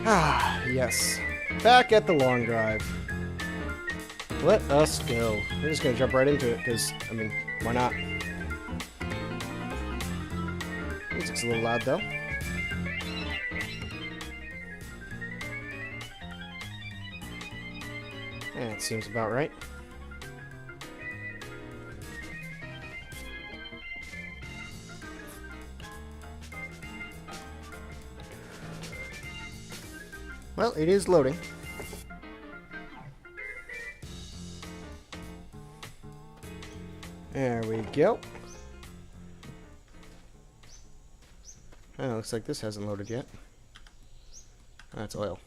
Ah, yes. Back at the long drive. Let us go. We're just gonna jump right into it, because, I mean, why not? Music's a little loud, though. That seems about right. Well, it is loading. There we go. Oh, looks like this hasn't loaded yet. That's oil.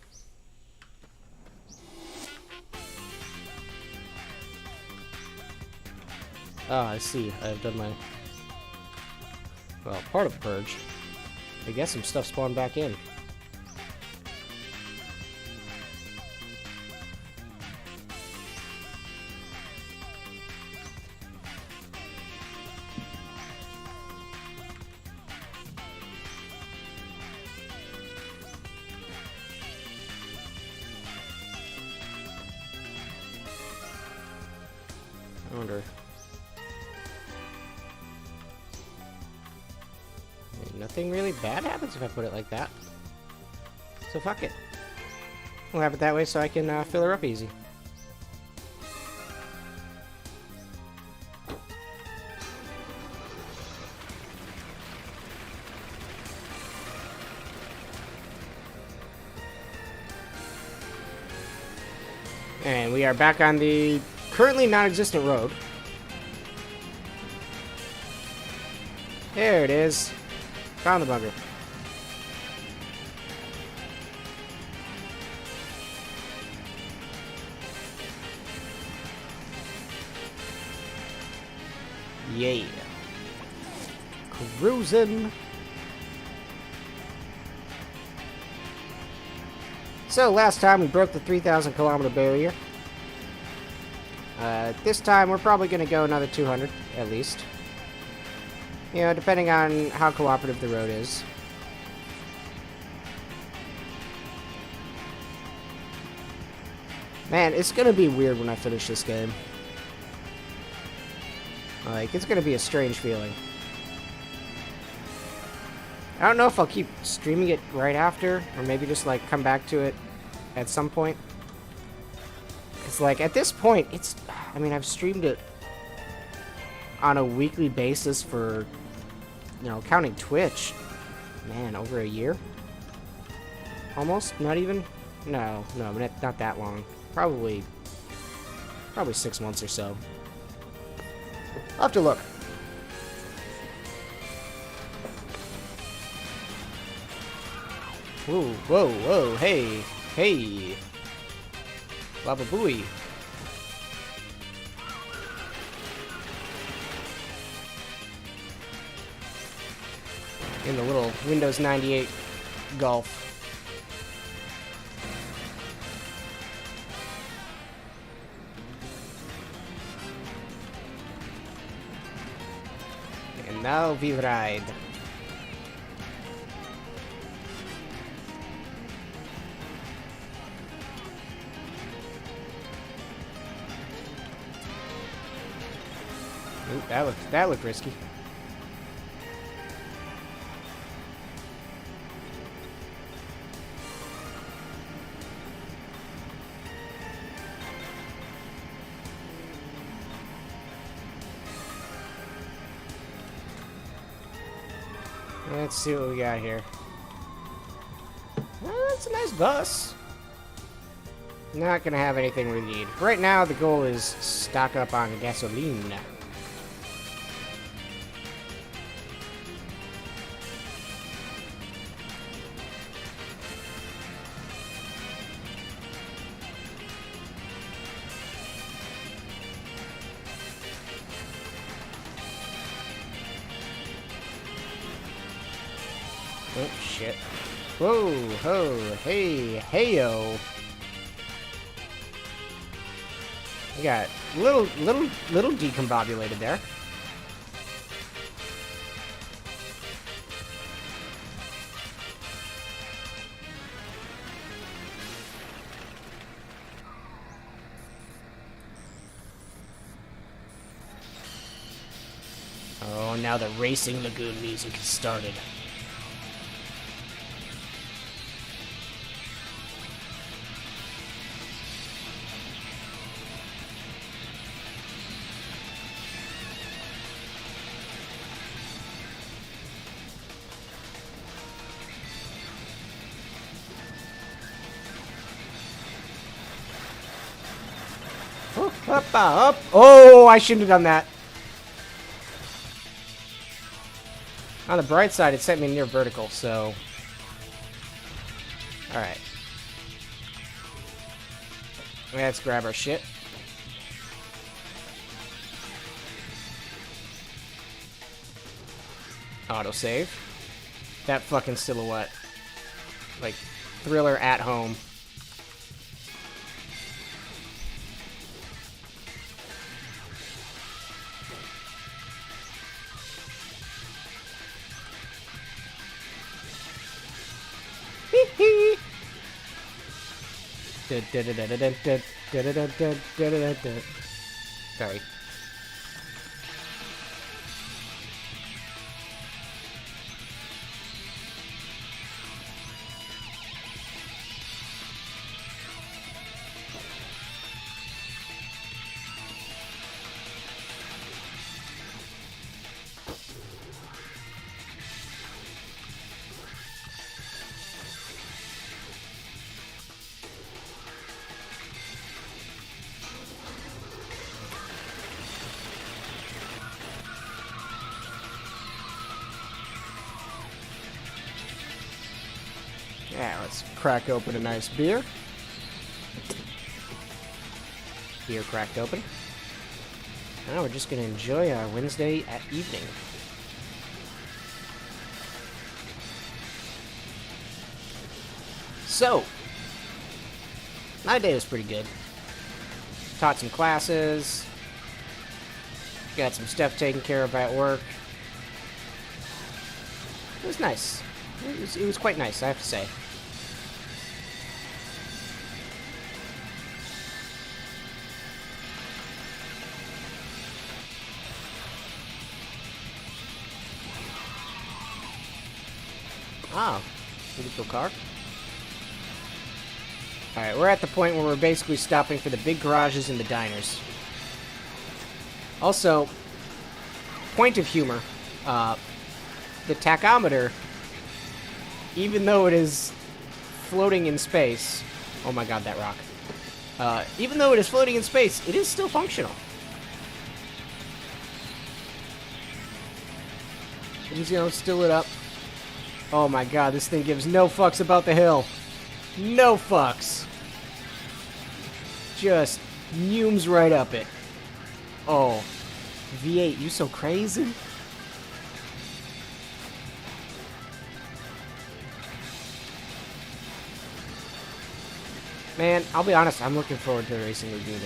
Ah, I see. I've done my... well, part of the purge. I guess some stuff spawned back in. I wonder... nothing really bad happens if I put it like that. So fuck it. We'll have it that way so I can fill her up easy. And we are back on the currently non-existent road. There it is. Found the bunker. Yeah. Cruising. So last time we broke the 3,000 kilometer barrier. This time we're probably going to go another 200 at least. You know, depending on how cooperative the road is. Man, it's gonna be weird when I finish this game. Like, it's gonna be a strange feeling. I don't know if I'll keep streaming it right after, or maybe just, like, come back to it at some point. It's like, at this point, it's... I mean, I've streamed it on a weekly basis for, you know, counting Twitch, man, over a year? Almost? Not even? No, not that long. Probably 6 months or so. I'll have to look. Whoa, whoa, whoa, hey, hey. Baba Booey. In the little Windows 98 Golf. And now we ride. Ooh, that looked risky. Let's see what we got here. It's a nice bus. Not gonna have anything we need. Right now, the goal is stock up on gasoline. Oh, shit. Whoa, ho, hey, heyo. We got little decombobulated there. now the Racing Lagoon music has started. Up. Oh, I shouldn't have done that. On the bright side, it sent me near vertical, so... Alright. Let's grab our shit. Autosave. That fucking silhouette. Like, Thriller at home. Sorry. Yeah, let's crack open a nice beer. Beer cracked open. Now we're just gonna enjoy our Wednesday evening. So, my day was pretty good. Taught some classes. Got some stuff taken care of at work. It was nice. It was quite nice, I have to say. Ah, beautiful car. Alright, we're at the point where we're basically stopping for the big garages and the diners. Also, point of humor, the tachometer, even though it is floating in space... Oh my god, that rock. Even though it is floating in space, it is still functional. Just, you know, still lit up. Oh my god, this thing gives no fucks about the hill. No fucks. Just fumes right up it. Oh. V8, you so crazy? Man, I'll be honest, I'm looking forward to the Racing Lagoon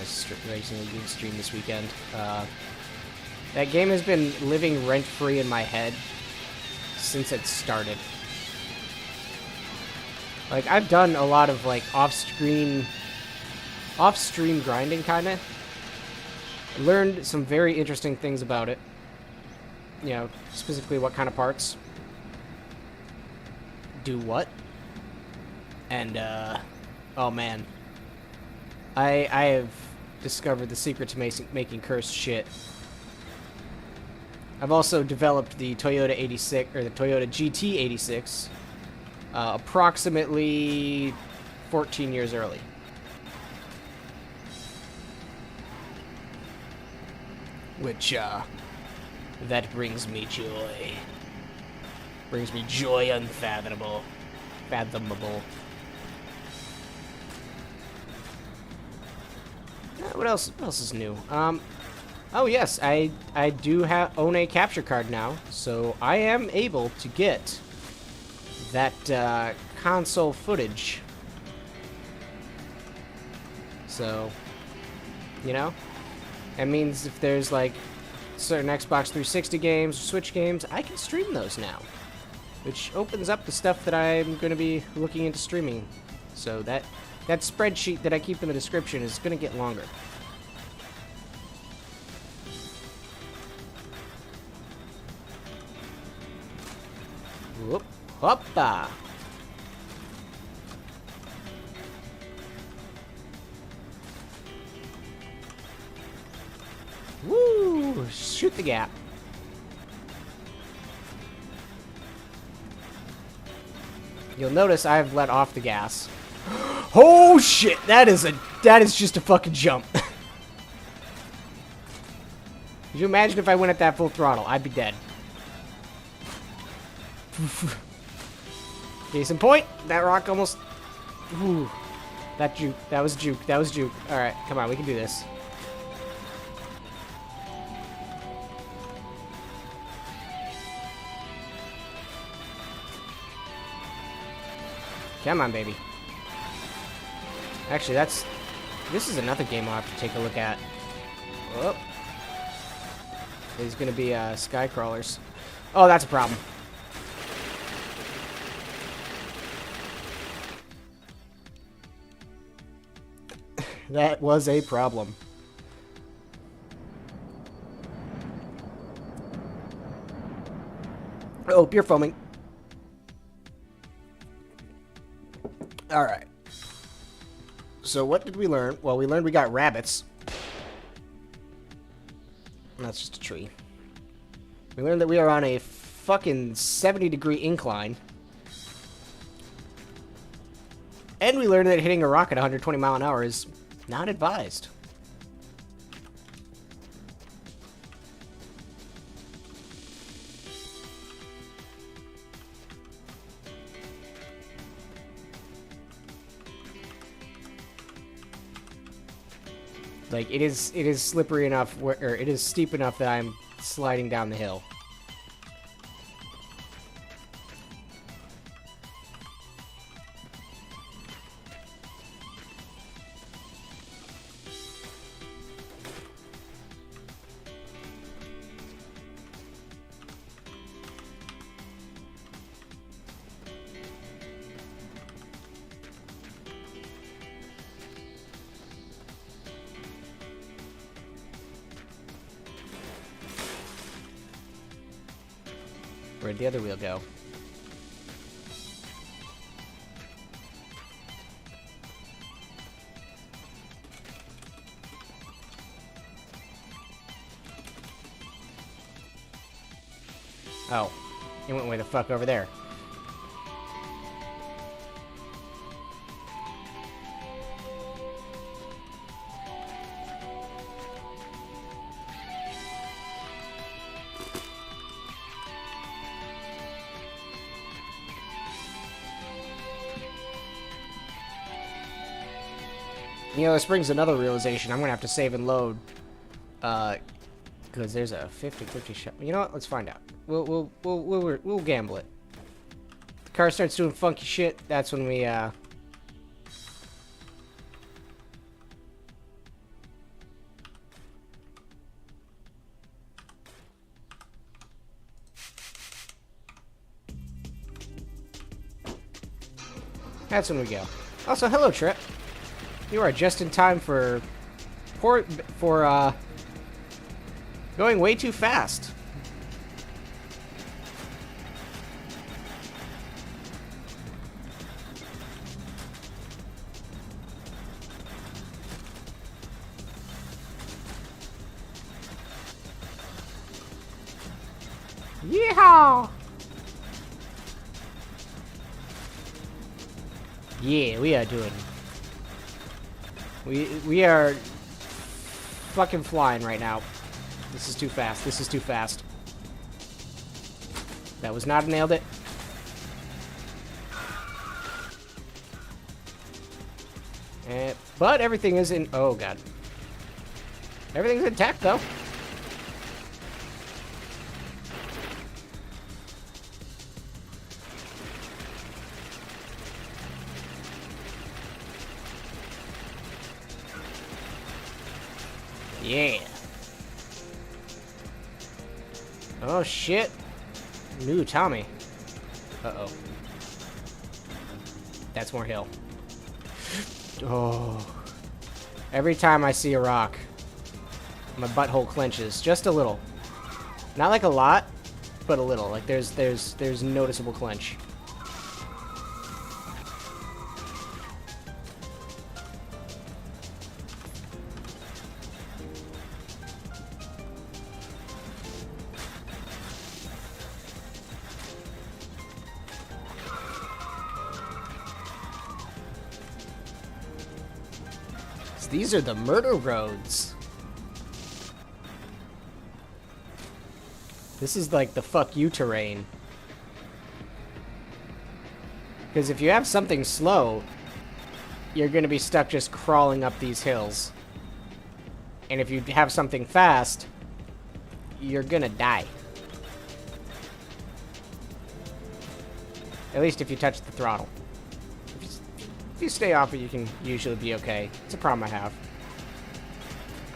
stream this weekend. That game has been living rent-free in my head since it started. Like, I've done a lot of, like, off-stream grinding, kinda. Learned some very interesting things about it. You know, specifically what kind of parts do what. And, oh man. I have discovered the secret to making cursed shit. I've also developed the Toyota 86, or the Toyota GT 86, approximately 14 years early. Which, that brings me joy. Brings me joy unfathomable. Fathomable. What else is new? Oh yes, I do own a capture card now, so I am able to get that console footage. So, you know, that means if there's like certain Xbox 360 games or Switch games, I can stream those now, which opens up the stuff that I'm going to be looking into streaming. So that spreadsheet that I keep in the description is going to get longer. Whoop. Hoppa. Woo! Shoot the gap. You'll notice I've let off the gas. Oh shit! That is just a fucking jump. Could you imagine if I went at that full throttle? I'd be dead. Case in point, that rock almost... Ooh. That juke. That was juke. That was juke. Alright, come on, we can do this. Come on, baby. Actually, this is another game I'll have to take a look at. Whoop. There's gonna be sky crawlers. Oh, that's a problem. That was a problem. Oh, beer foaming. Alright. So what did we learn? Well, we learned we got rabbits. That's just a tree. We learned that we are on a fucking 70-degree incline. And we learned that hitting a rock at 120 mile an hour is not advised. Like, it is slippery enough, or it is steep enough that I'm sliding down the hill. Where'd the other wheel go? Oh, it went way the fuck over there. You know, this brings another realization. I'm gonna have to save and load, because there's a 50-50 shot. You know what? Let's find out. We'll gamble it. The car starts doing funky shit. That's when we That's when we go. Also, hello, Trip. You are just in time for going way too fast. Yeehaw! Yeah, we are doing. We are fucking flying right now. This is too fast. This is too fast. That was not nailed it. But everything is in. Oh god. Everything's intact though. Yeah. Oh shit. New Tommy. Uh-oh. That's more hill. Oh. Every time I see a rock, my butthole clenches. Just a little. Not like a lot, but a little. Like there's noticeable clench. These are the murder roads. This is like the fuck you terrain. Because if you have something slow, you're going to be stuck just crawling up these hills. And if you have something fast, you're going to die. At least if you touch the throttle. If you stay off it, you can usually be okay. It's a problem I have.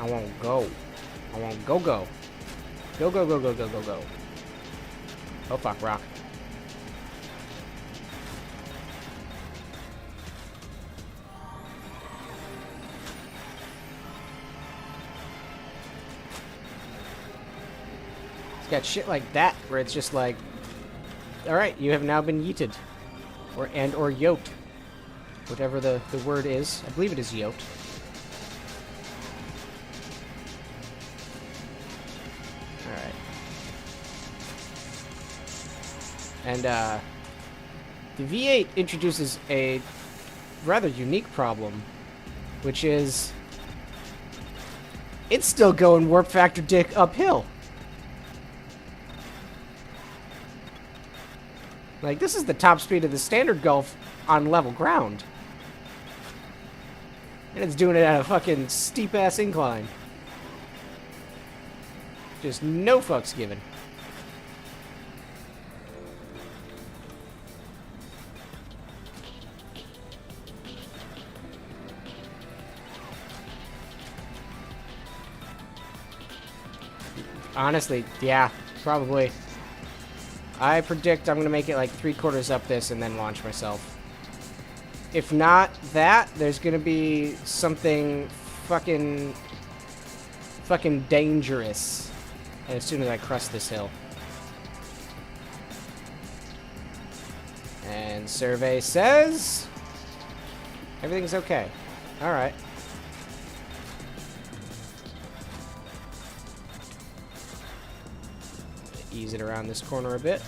I won't go. I won't go. Go. Go, go, go, go, go, go, go. Oh, fuck, rock. It's got shit like that, where it's just like, alright, you have now been yeeted. Or yoked. Whatever the word is. I believe it is yoked. Alright. And, the V8 introduces a rather unique problem, which is it's still going warp factor dick uphill. Like, this is the top speed of the standard Gulf on level ground. And it's doing it at a fucking steep-ass incline. Just no fucks given. Honestly, yeah, probably. I predict I'm going to make it like 3/4 up this and then launch myself. If not that, there's going to be something fucking dangerous as soon as I crest this hill. And survey says everything's okay. Alright. Ease it around this corner a bit.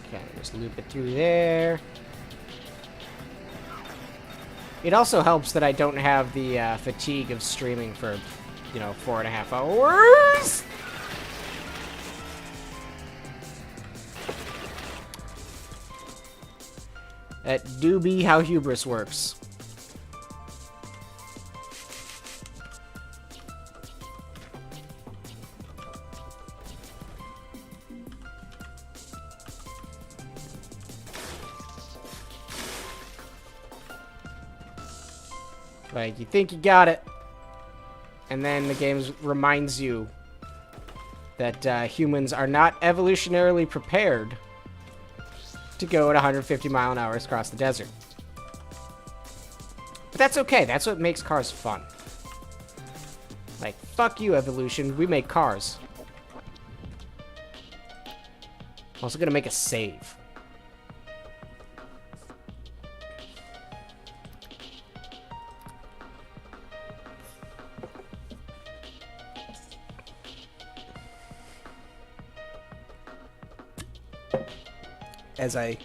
Okay, just loop it through there. It also helps that I don't have the fatigue of streaming for, 4.5 hours. That do be how hubris works. Like, you think you got it, and then the game reminds you that humans are not evolutionarily prepared to go at 150 mile an hour across the desert. But that's okay. That's what makes cars fun. Like, fuck you, evolution. We make cars. I'm also gonna make a save. As I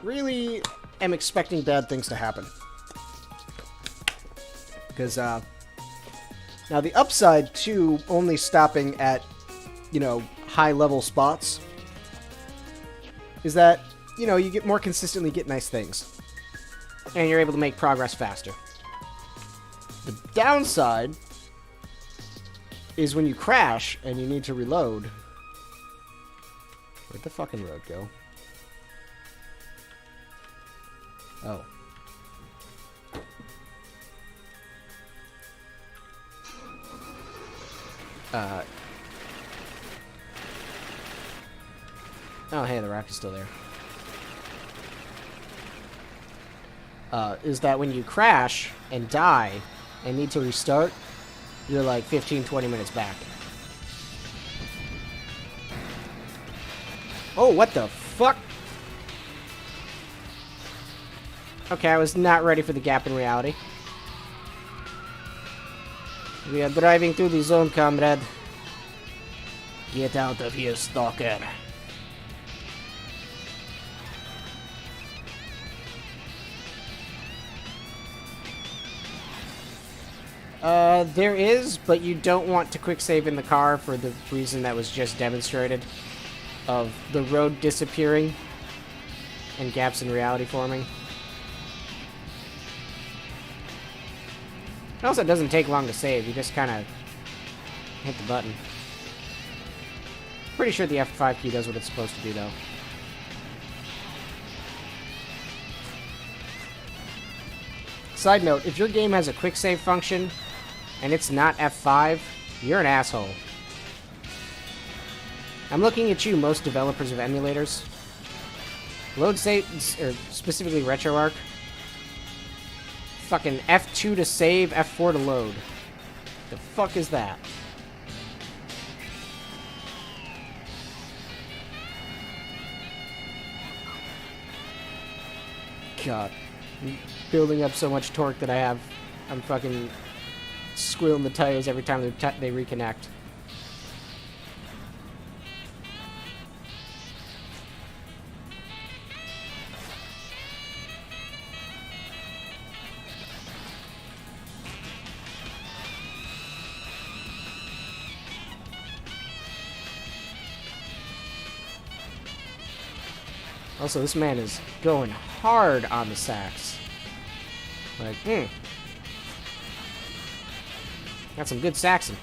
really am expecting bad things to happen. Because, now the upside to only stopping at, high-level spots is that, you get more consistently get nice things. And you're able to make progress faster. The downside is when you crash and you need to reload. Where'd the fucking road go? Oh. Oh, hey, the rock is still there. Is that when you crash and die and need to restart, you're like 15-20 minutes back. Oh, what the fuck? Okay, I was not ready for the gap in reality. We are driving through the zone, comrade. Get out of here, stalker. There is, but you don't want to quick save in the car for the reason that was just demonstrated of the road disappearing and gaps in reality forming. It also doesn't take long to save, you just kind of hit the button. Pretty sure the F5 key does what it's supposed to do, though. Side note, if your game has a quick save function, and it's not F5, you're an asshole. I'm looking at you, most developers of emulators. Load saves, or specifically RetroArch. Fucking F2 to save, F4 to load. The fuck is that? God. I'm building up so much torque that I'm fucking squealing the tires every time they reconnect. Also, this man is going hard on the sax. Like, got some good saxing.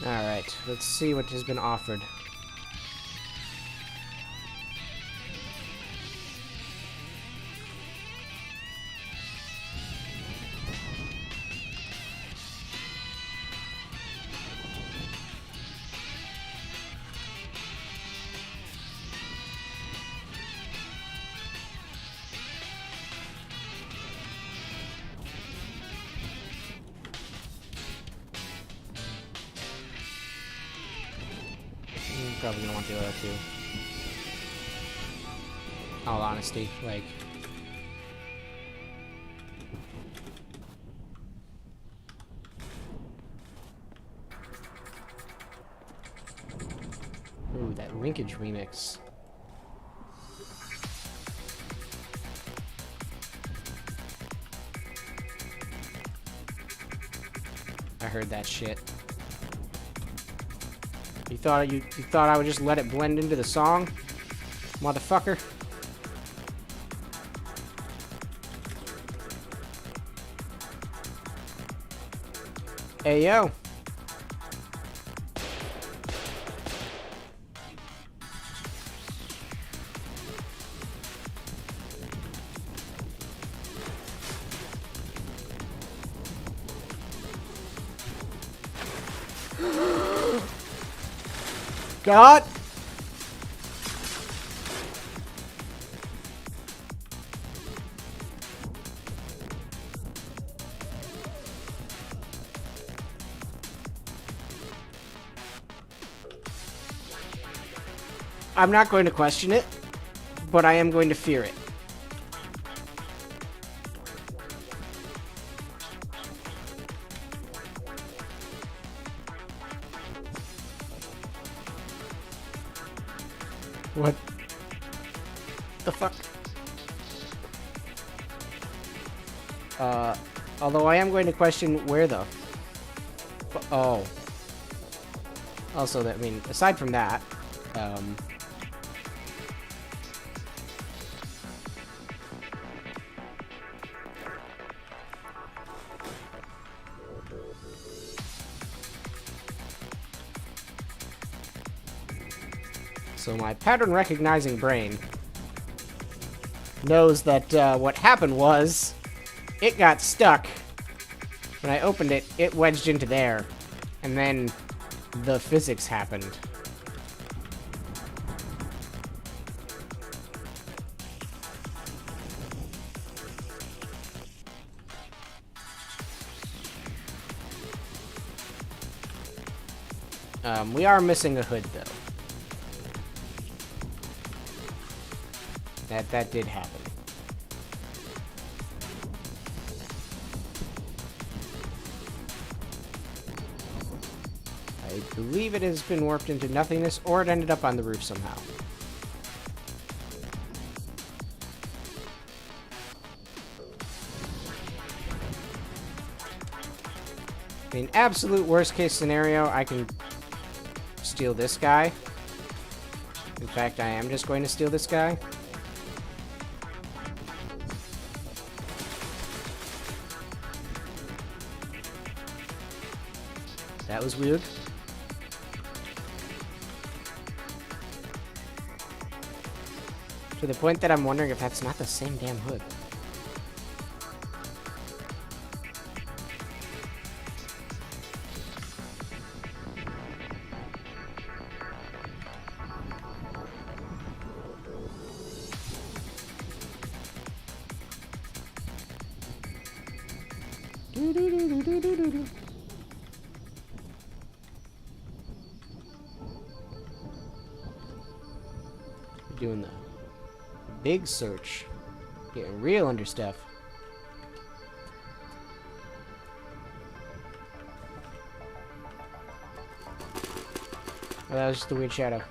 Alright, let's see what has been offered. Probably gonna want the other two. All honesty, like. Ooh, that linkage remix. I heard that shit. You thought I would just let it blend into the song? Motherfucker. Hey, yo. God! I'm not going to question it, but I am going to fear it. What the fuck? Although I am going to question where the... Oh. Also, that, I mean, aside from that, so my pattern-recognizing brain knows that what happened was it got stuck. When I opened it, it wedged into there. And then the physics happened. We are missing a hood, though. That did happen. I believe it has been warped into nothingness, or it ended up on the roof somehow. In absolute worst case scenario, I can steal this guy. In fact, I am just going to steal this guy. That was weird. To the point that I'm wondering if that's not the same damn hood. Doing the big search. Getting real under stuff. Oh, that was just a weird shadow.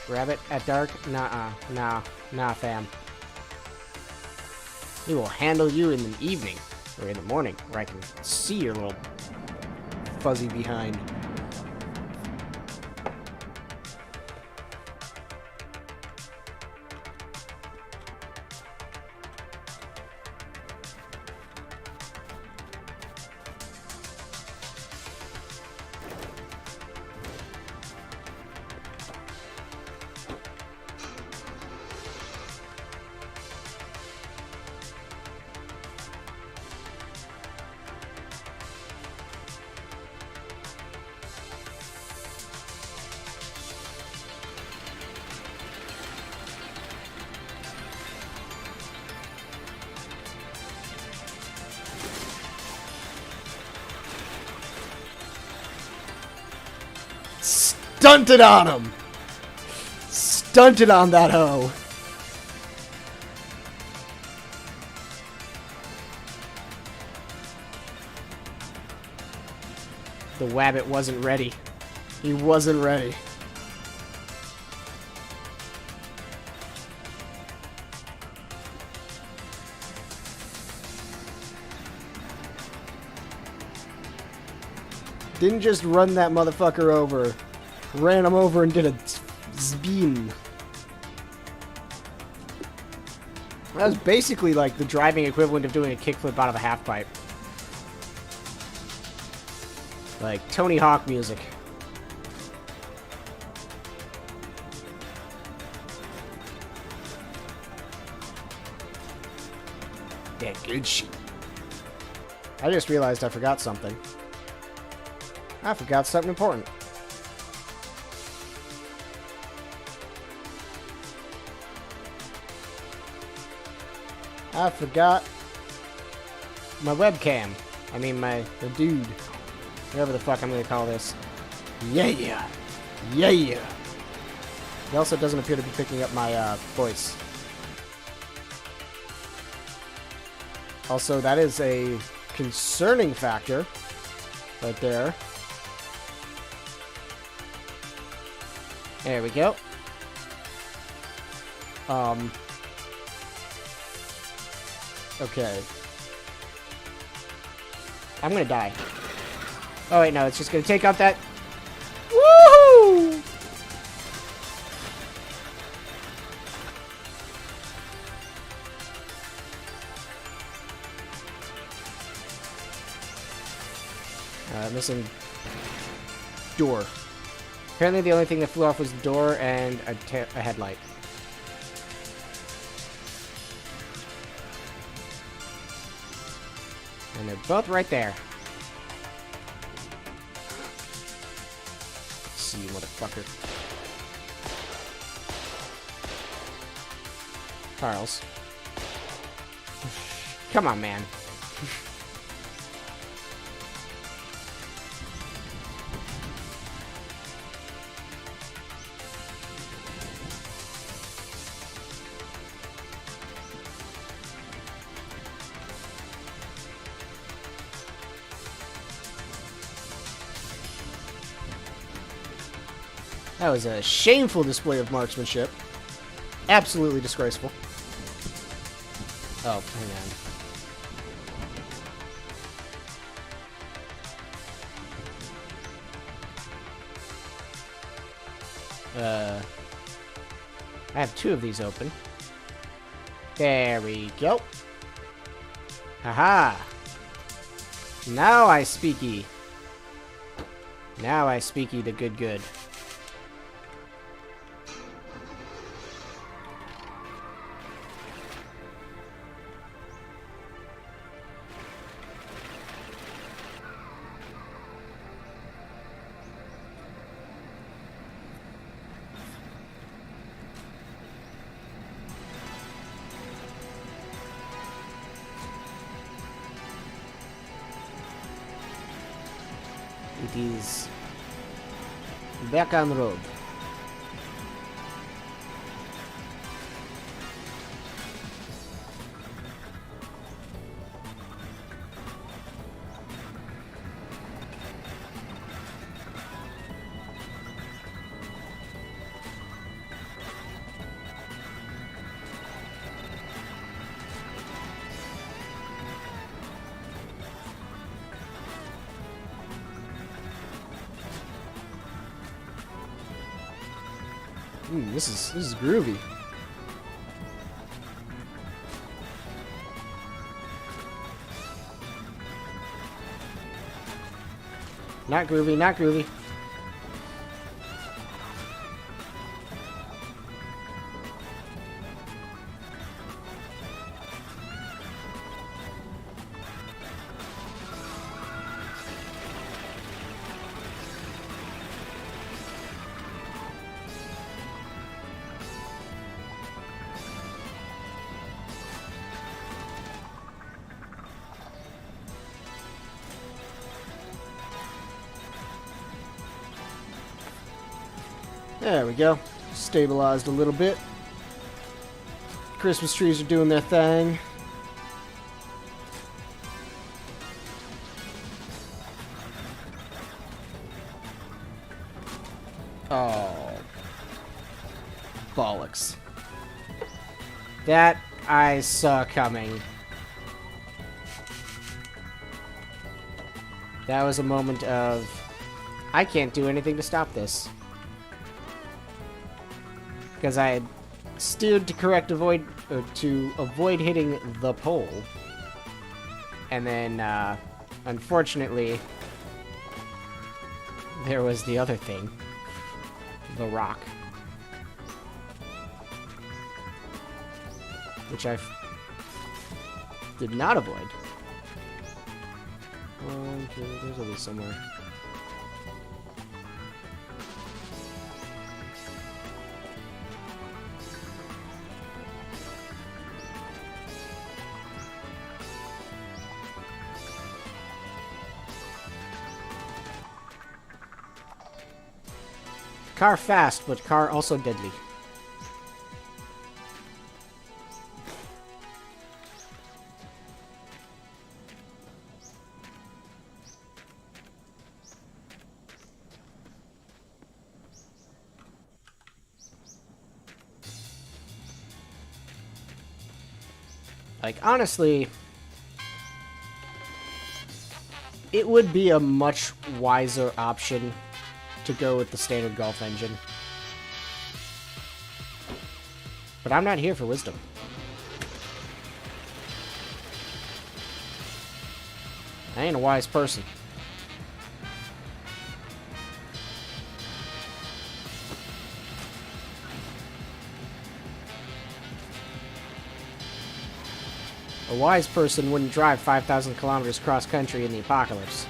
Rabbit at dark? Nah, fam. We will handle you in the evening, or in the morning, where I can see your little fuzzy behind. Stunted on him! Stunted on that hoe! The wabbit wasn't ready. He wasn't ready. Didn't just run that motherfucker over. Ran him over and did a spin. That was basically like the driving equivalent of doing a kickflip out of a half pipe. Like Tony Hawk music. Yeah, good shit. I just realized I forgot something. I forgot something important. I forgot my webcam. I mean the dude. Whatever the fuck I'm gonna call this. Yeah. He also doesn't appear to be picking up my voice. Also, that is a concerning factor right there. There we go. Okay. I'm gonna die. Oh wait, no, it's just gonna take out that... Woohoo! Missing door. Apparently the only thing that flew off was the door and a headlight. And they're both right there. See you, motherfucker. Tarlz. Come on, man. That was a shameful display of marksmanship. Absolutely disgraceful. Oh, hang on. I have 2 of these open. There we go. Haha. Now I speaky. Now I speaky the good. It is back on road. This is groovy. Not groovy, not groovy. There we go. Stabilized a little bit. Christmas trees are doing their thing. Oh. Bollocks. That I saw coming. That was a moment of... I can't do anything to stop this. Because I had steered to avoid hitting the pole, and then unfortunately there was the other thing, the rock, which I did not avoid. Okay, there's always somewhere. Car fast, but car also deadly. Like, honestly, it would be a much wiser option to go with the standard Golf engine. But I'm not here for wisdom. I ain't a wise person. A wise person wouldn't drive 5,000 kilometers cross-country in the apocalypse.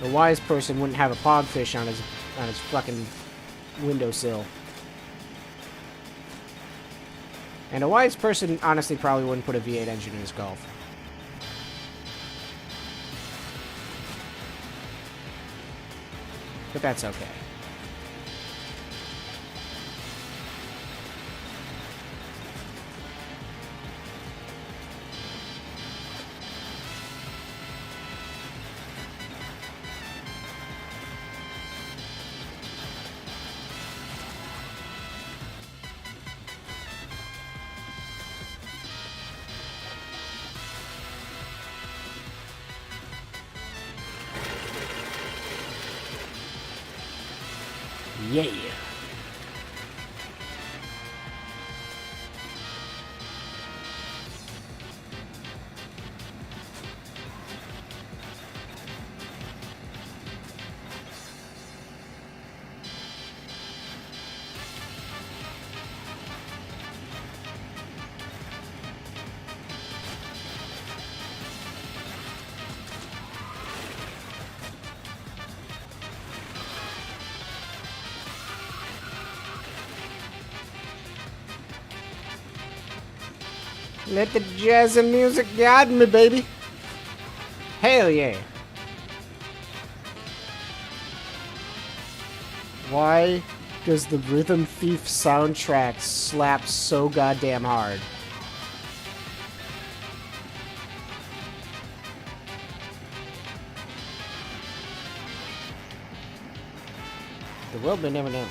A wise person wouldn't have a pogfish on his fucking windowsill. And a wise person, honestly, probably wouldn't put a V8 engine in his Golf. But that's okay. Yeah. Let the jazz and music guide me, baby. Hell yeah. Why does the Rhythm Thief soundtrack slap so goddamn hard? The world may never know.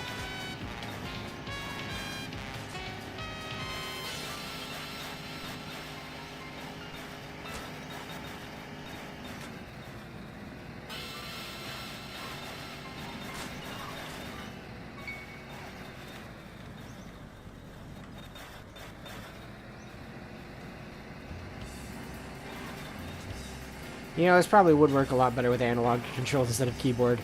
You know, this probably would work a lot better with analog controls instead of keyboard.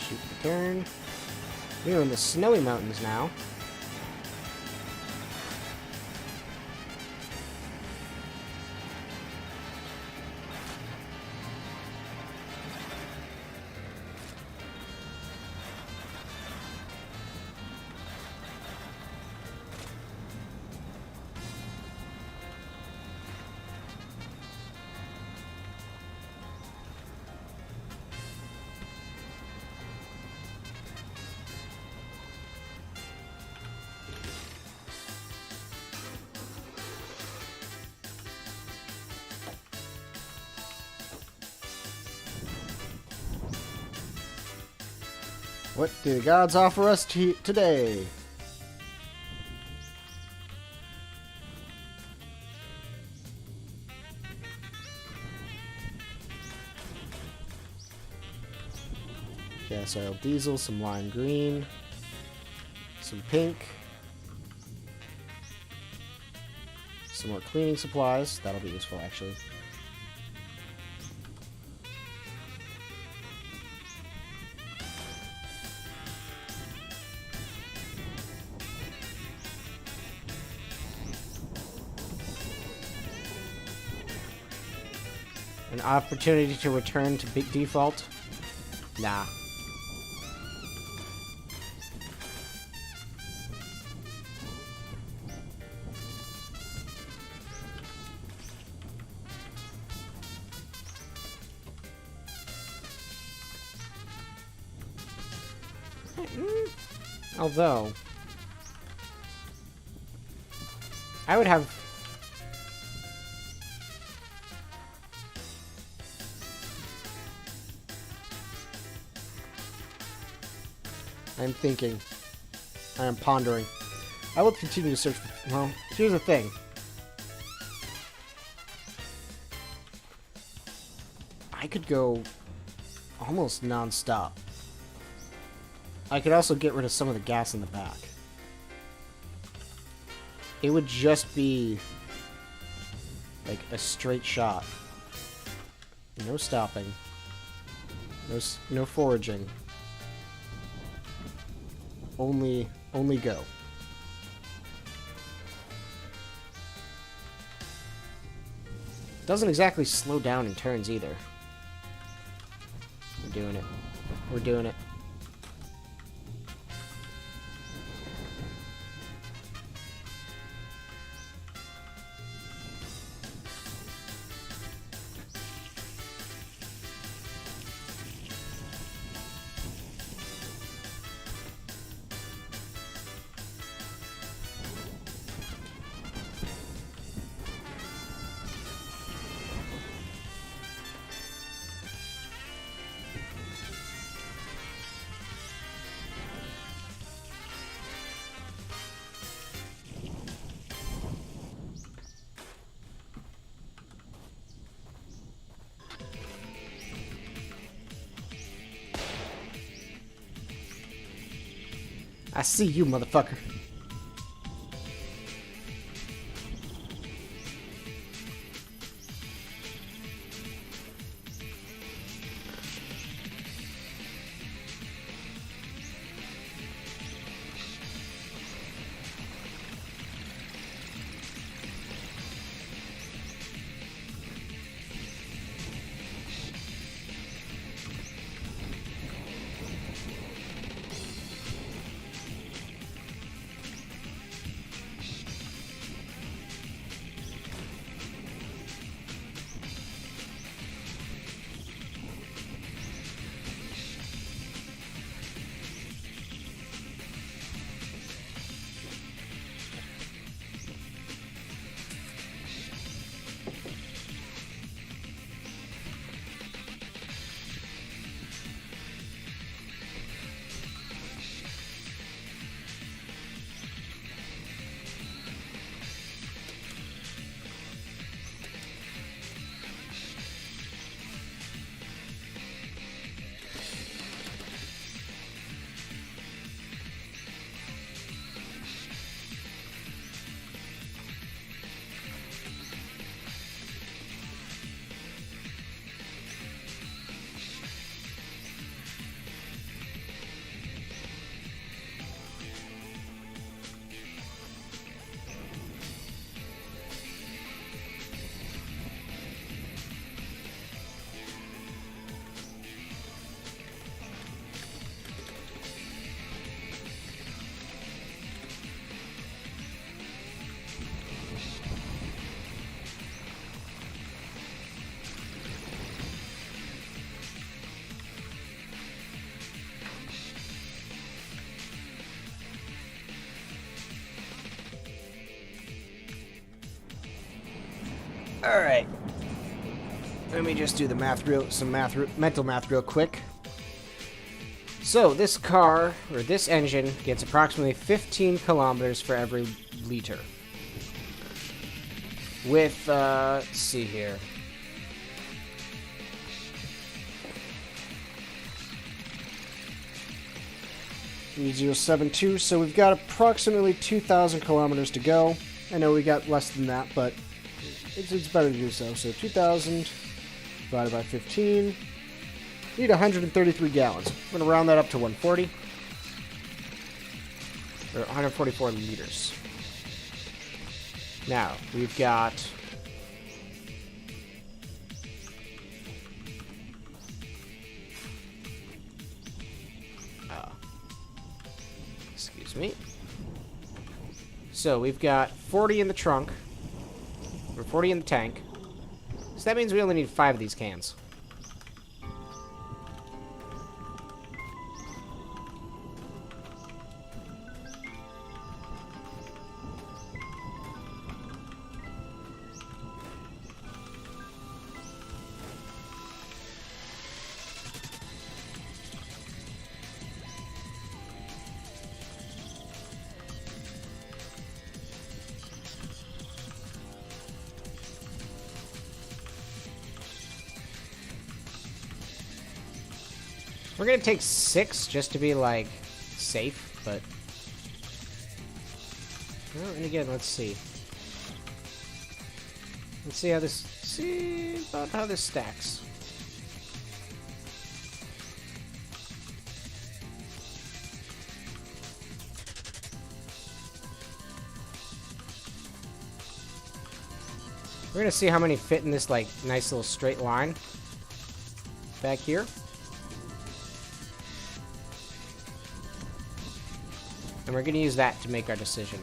Shoot the turn. We're in the snowy mountains now. What do the gods offer us today? Gas oil diesel, some lime green, some pink, some more cleaning supplies. That'll be useful, actually. An opportunity to return to default? Nah. Although, I would have... I'm thinking. I am pondering. I will continue to search for... Well, here's the thing. I could go almost non-stop. I could also get rid of some of the gas in the back. It would just be like a straight shot. No stopping. No foraging. Only go. Doesn't exactly slow down in turns either. We're doing it. We're doing it. I see you, motherfucker. Alright. Let me just do the mental math real quick. So, this car, or this engine, gets approximately 15 kilometers for every liter. With, let's see here. E072, so we've got approximately 2,000 kilometers to go. I know we got less than that, but it's better to do so. So 2,000 divided by 15. Need 133 gallons. I'm going to round that up to 140. Or 144 liters. Now, we've got Excuse me. So we've got 40 in the trunk. Or 40 in the tank. So that means we only need 5 of these cans. We're gonna take 6 just to be, like, safe, but... Well, and again, let's see. Let's see how this... See about how this stacks. We're gonna see how many fit in this, like, nice little straight line. Back here. And we're going to use that to make our decision.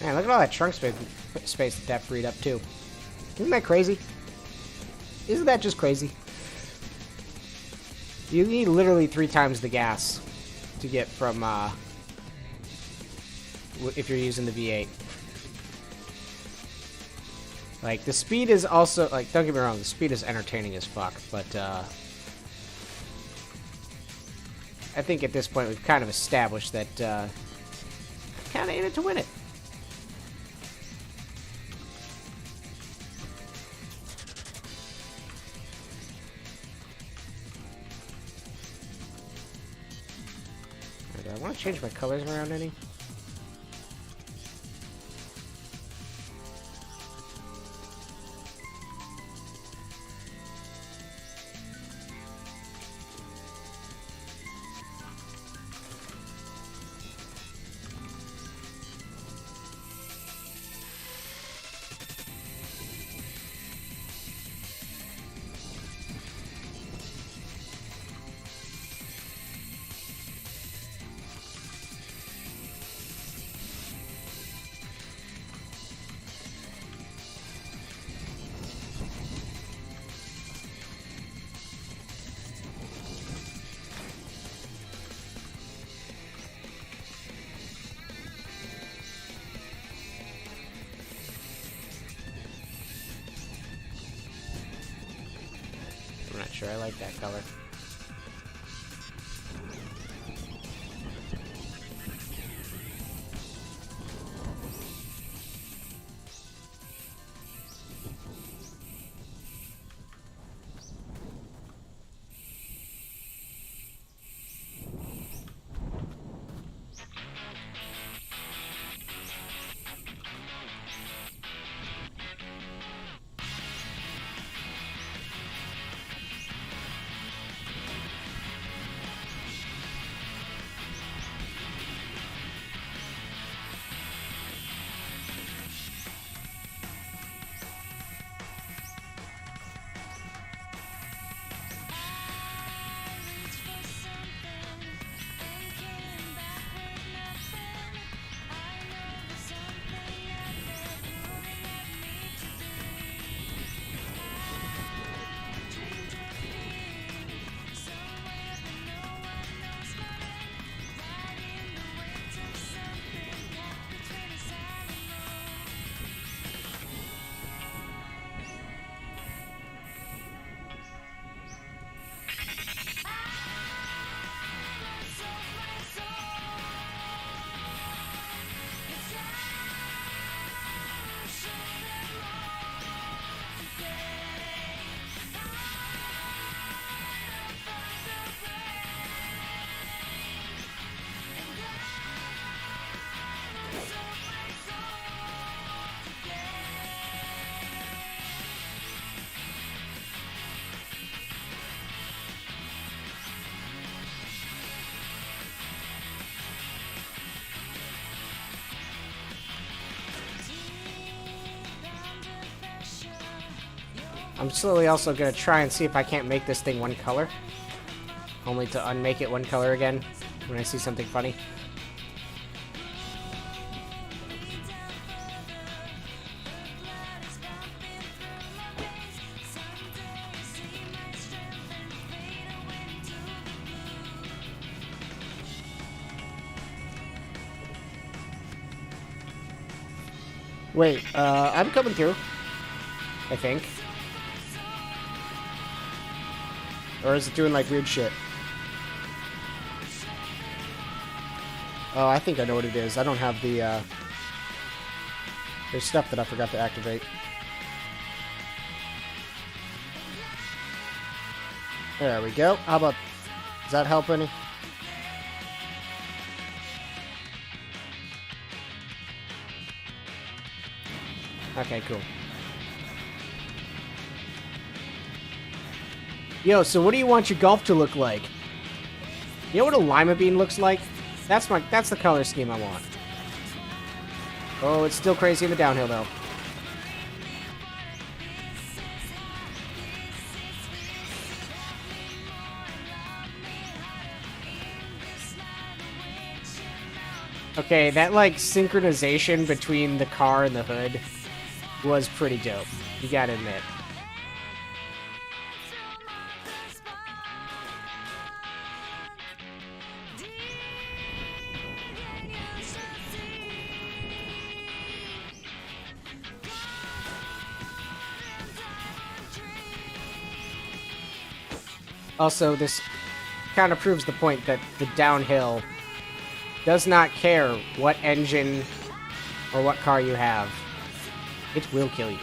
Man, look at all that trunk space that freed up, too. Isn't that crazy? Isn't that just crazy? You need literally 3 times the gas to get from, if you're using the V8. Like, the speed is also, like, don't get me wrong, the speed is entertaining as fuck, but, I think at this point we've kind of established that, kind of in it to win it. Do I want to change my colors around any? I'm not sure I like that color. I'm slowly also gonna try and see if I can't make this thing one color. Only to unmake it one color again when I see something funny. Wait, I'm coming through. I think. Or is it doing, like, weird shit? Oh, I think I know what it is. I don't have the, There's stuff that I forgot to activate. There we go. How about... Does that help any? Okay, cool. Yo, so what do you want your golf to look like? You know what a lima bean looks like? That's the color scheme I want. Oh, it's still crazy in the downhill though. Okay, that like synchronization between the car and the hood was pretty dope. You gotta admit. Also, this kind of proves the point that the downhill does not care what engine or what car you have. It will kill you.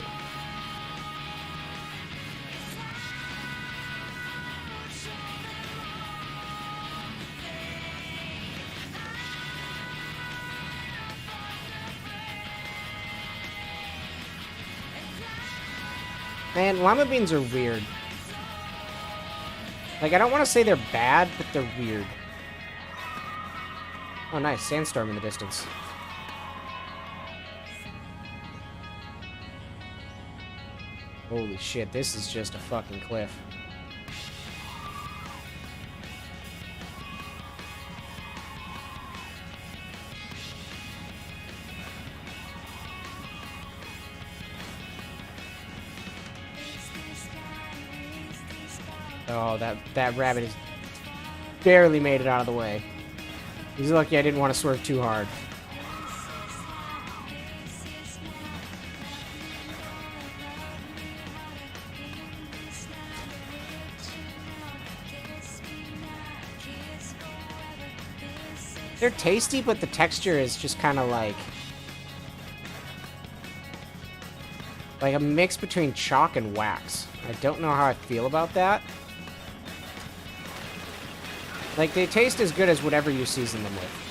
Man, lima beans are weird. Like, I don't want to say they're bad, but they're weird. Oh, nice. Sandstorm in the distance. Holy shit, this is just a fucking cliff. Oh, that rabbit has barely made it out of the way. He's lucky I didn't want to swerve too hard. They're tasty, but the texture is just kind of like a mix between chalk and wax. I don't know how I feel about that. Like, they taste as good as whatever you season them with.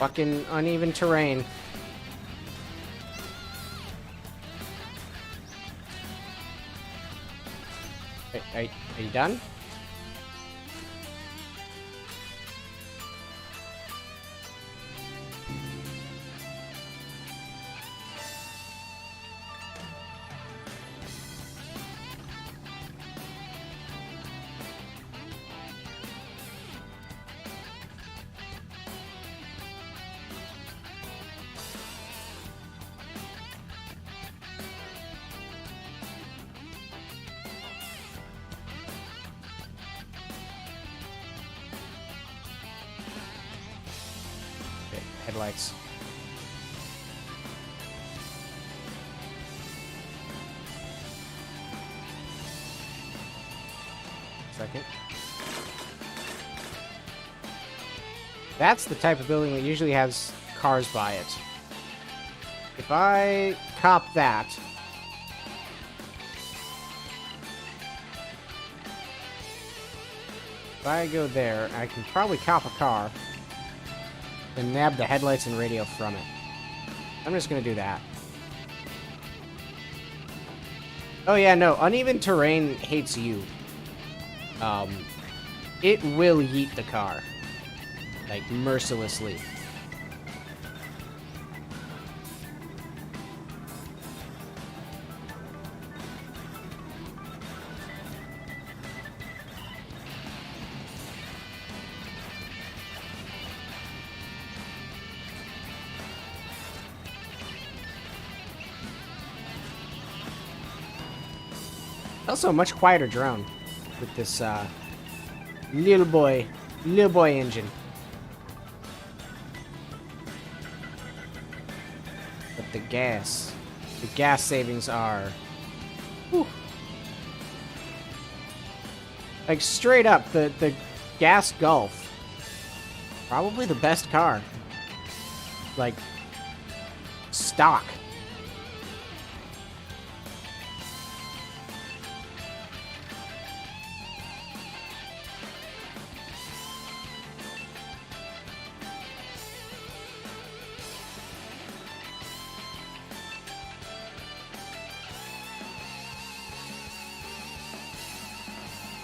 Fucking uneven terrain. Are you done? headlights. Second. That's the type of building that usually has cars by it. If I cop that... If I go there, I can probably cop a car and nab the headlights and radio from it. I'm just gonna do that. Oh yeah, no, uneven terrain hates you. It will yeet the car. Like, mercilessly. Also a much quieter drone with this little boy engine. But the gas savings are, whew. Like straight up, the gas Gulf, probably the best car. Like stock.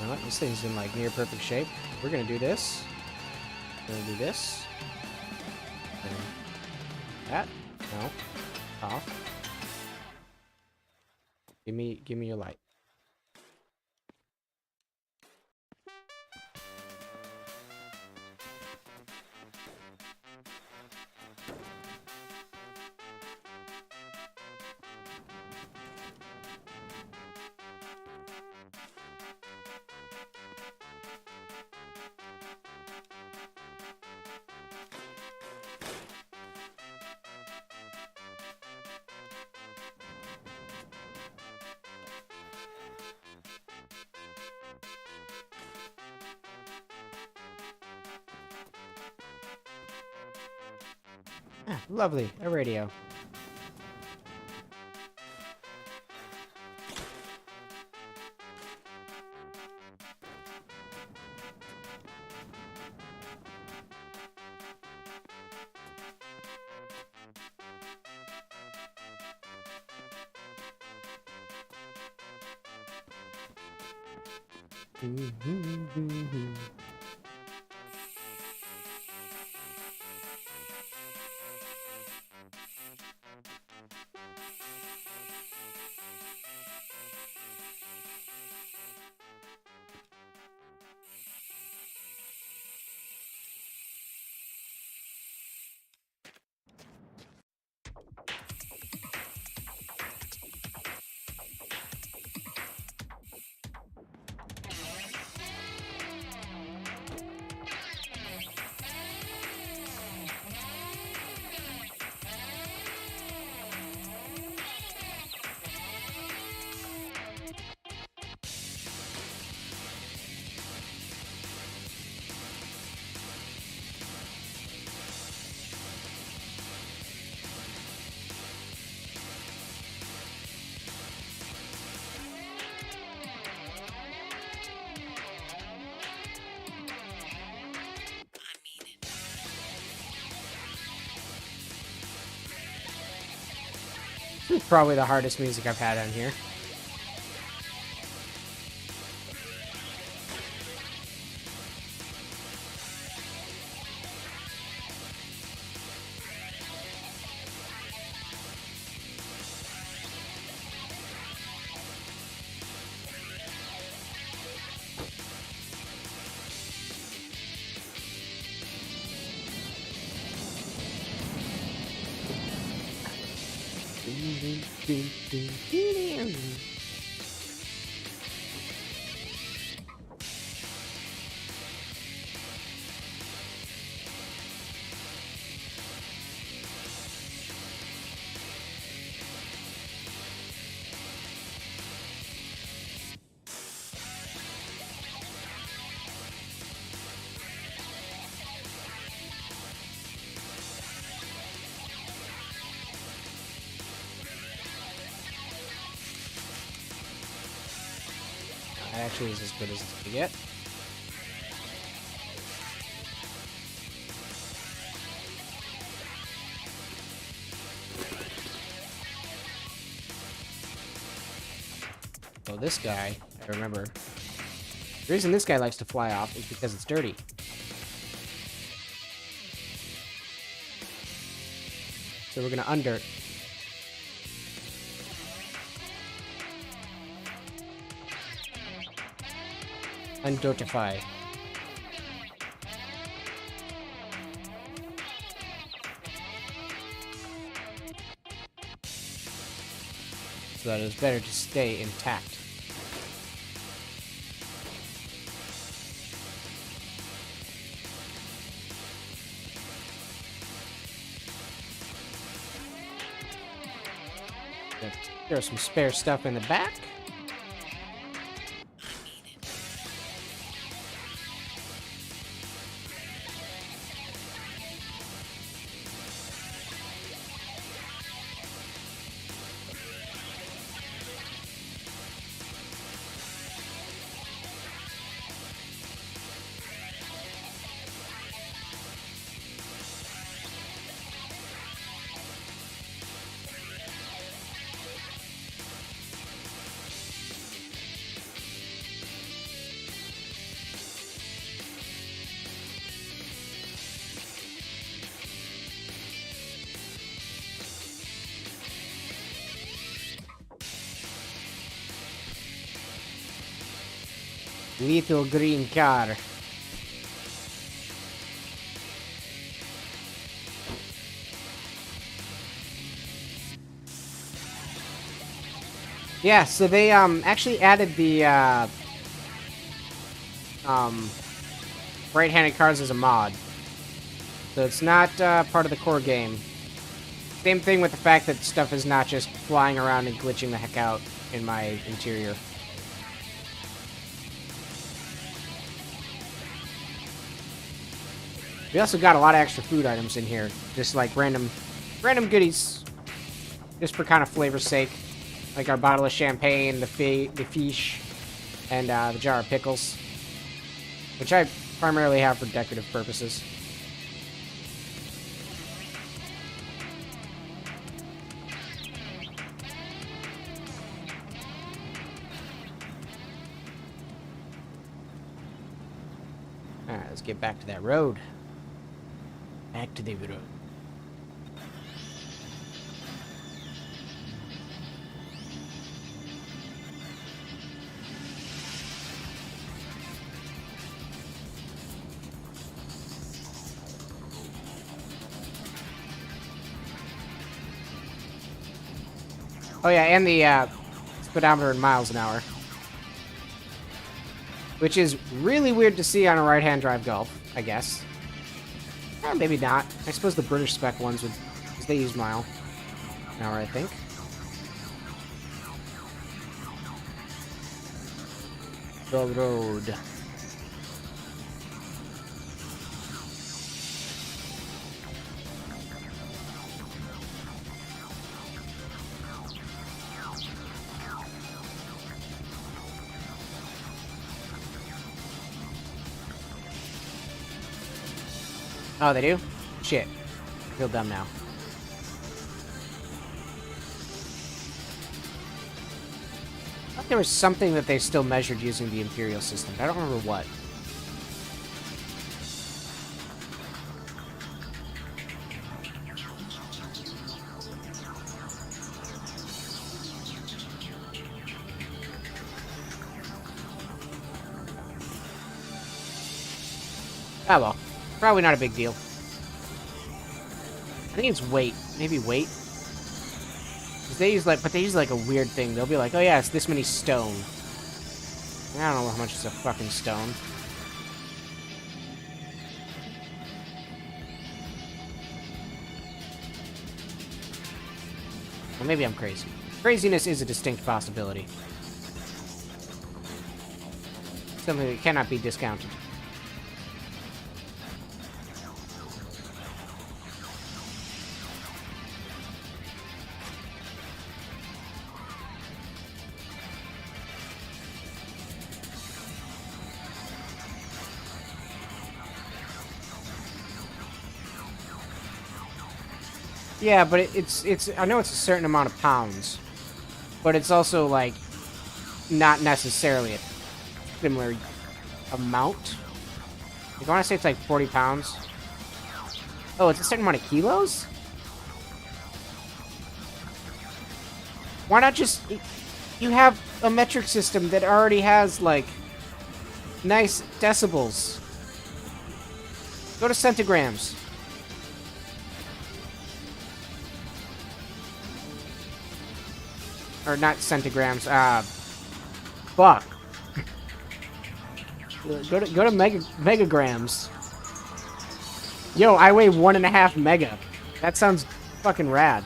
Well, this thing's in like near perfect shape. We're gonna do this. We're gonna do this. And that. No. Off. Give me your light. Ah, lovely, a radio. This is probably the hardest music I've had on here. actually is as good as it's gonna get. So this guy, I remember, the reason this guy likes to fly off is because it's dirty. So we're gonna undirt. Undirtify. So that it was better to stay intact. There's some spare stuff in the back. Little green car. Yeah, so they actually added the right-handed cars as a mod. So it's not part of the core game. Same thing with the fact that stuff is not just flying around and glitching the heck out in my interior. We also got a lot of extra food items in here, just like random goodies, just for kind of flavor's sake, like our bottle of champagne, the fish, and the jar of pickles, which I primarily have for decorative purposes. All right, let's get back to that road. Back to the road. Oh yeah, and the speedometer in miles an hour. Which is really weird to see on a right-hand drive Golf, I guess. Or maybe not. I suppose the British spec ones would, because they use mile an hour, I think. Road. Oh, they do? Shit. I feel dumb now. I thought there was something that they still measured using the Imperial system. I don't remember what. Ah, well. Probably not a big deal. I think it's weight. Maybe weight. 'Cause they use like, but they use like a weird thing. They'll be like, oh yeah, it's this many stone. I don't know how much is a fucking stone. Well, maybe I'm crazy. Craziness is a distinct possibility. Something that cannot be discounted. Yeah, but it's I know it's a certain amount of pounds, but it's also like not necessarily a similar amount. Like, I want to say it's like 40 pounds. Oh, it's a certain amount of kilos? Why not just... You have a metric system that already has, like, nice decibels. Go to centigrams. Or not centigrams, fuck. Go to megagrams. Yo, I weigh 1.5 mega. That sounds fucking rad.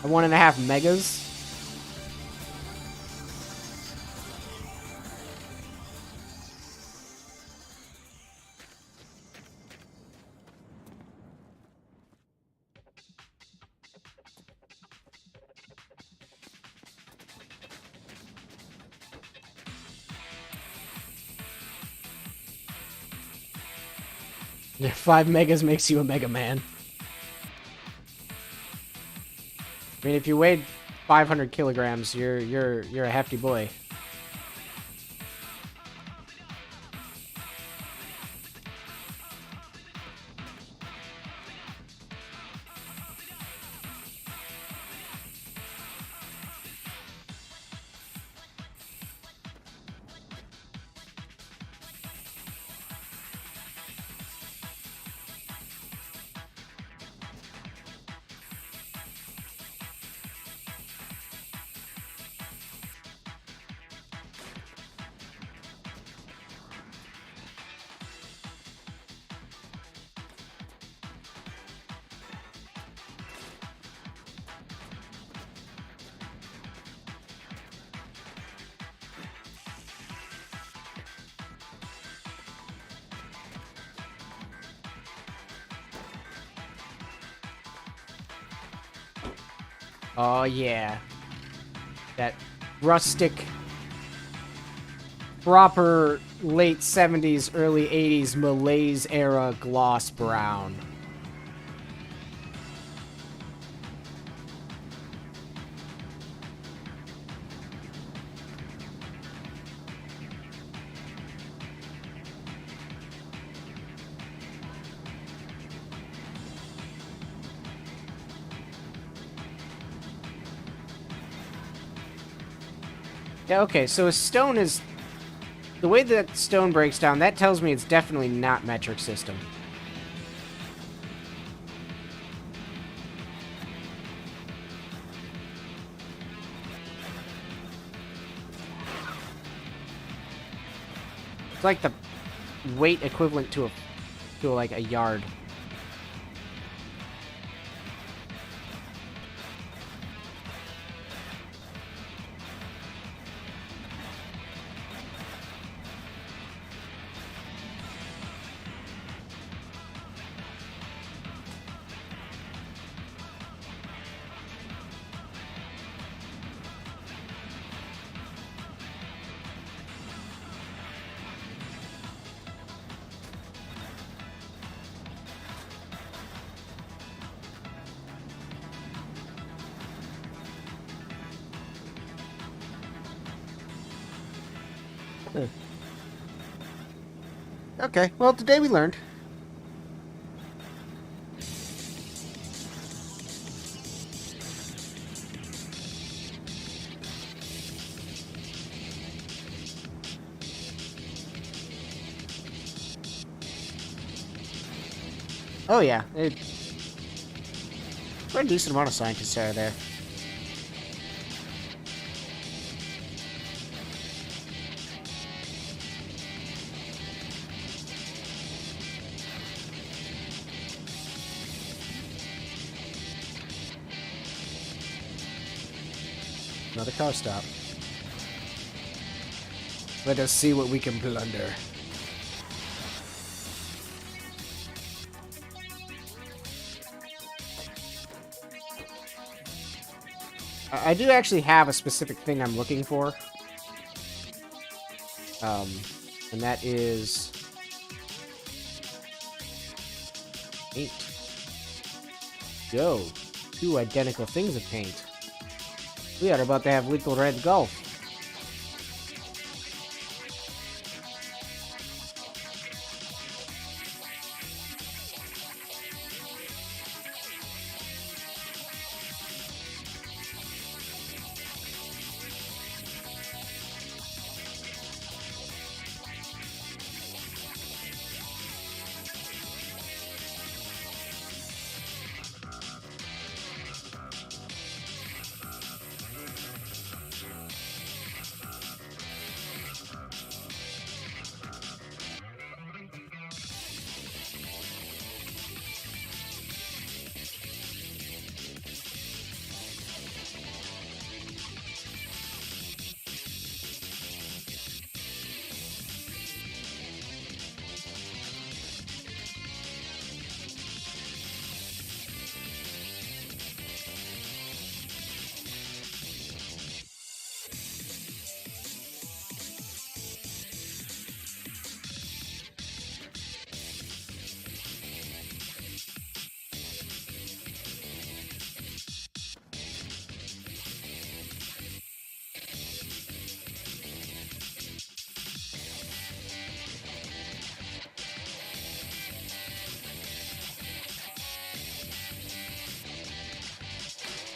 1.5 megas? Yeah, 5 megas makes you a Mega Man. I mean, if you weighed 500 kilograms, you're a hefty boy. Oh, yeah. That rustic, proper late 70s, early 80s Malaise era gloss brown. Yeah, okay, so a stone is... The way that stone breaks down, that tells me it's definitely not metric system. It's like the weight equivalent to like a yard. Okay, well, today we learned. Oh yeah, quite a decent amount of scientists are there. Another car stop. Let us see what we can plunder. I do actually have a specific thing I'm looking for. And that is... 8. go. Two identical things of paint. We are about to have lethal red golf.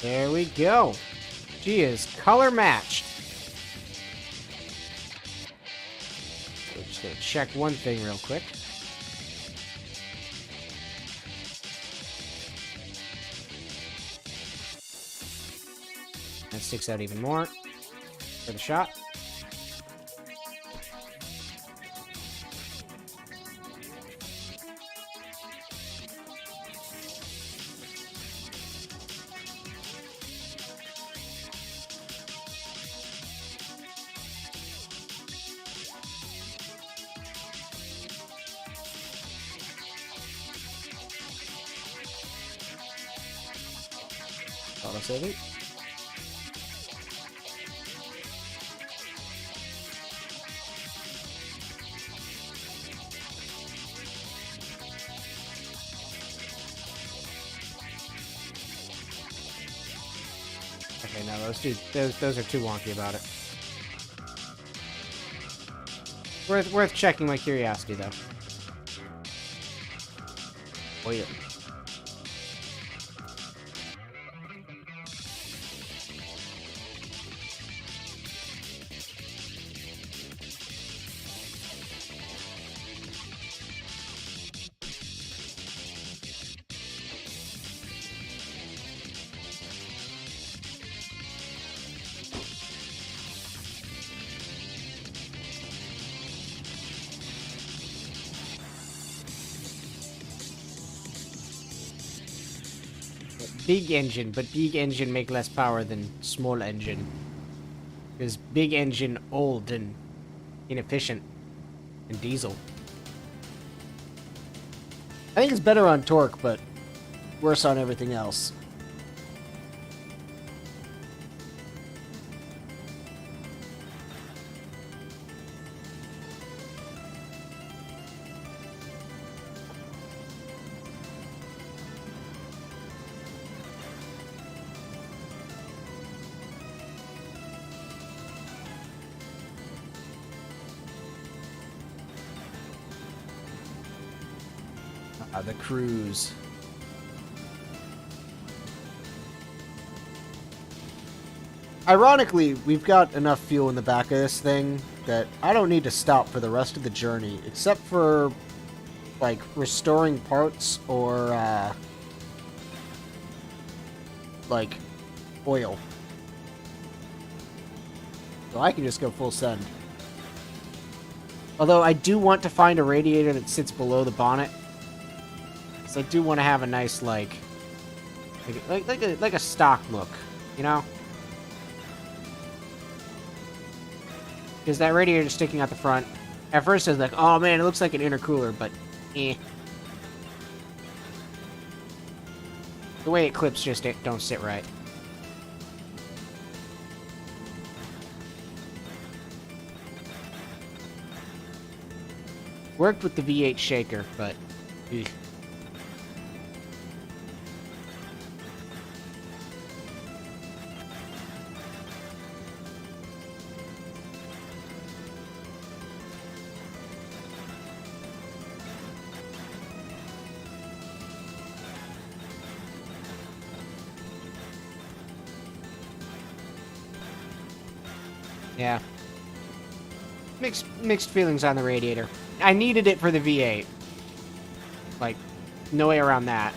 There we go. She is color matched. So just gonna check one thing real quick. That sticks out even more for the shot. Auto saving. Okay, no, those are too wonky about it. Worth checking my curiosity though. Oh yeah. Big engine, but big engine make less power than small engine. Because big engine old and inefficient. And diesel. I think it's better on torque, but worse on everything else. The cruise. Ironically, we've got enough fuel in the back of this thing that I don't need to stop for the rest of the journey, except for, like, restoring parts or, like, oil. So I can just go full send. Although I do want to find a radiator that sits below the bonnet. I do want to have a nice, like a stock look, you know? Because that radiator sticking out the front, at first I was like, oh man, it looks like an intercooler, but eh. The way it clips just don't sit right. Worked with the V8 shaker, but... Eugh. Yeah. Mixed feelings on the radiator. I needed it for the V8. Like, no way around that.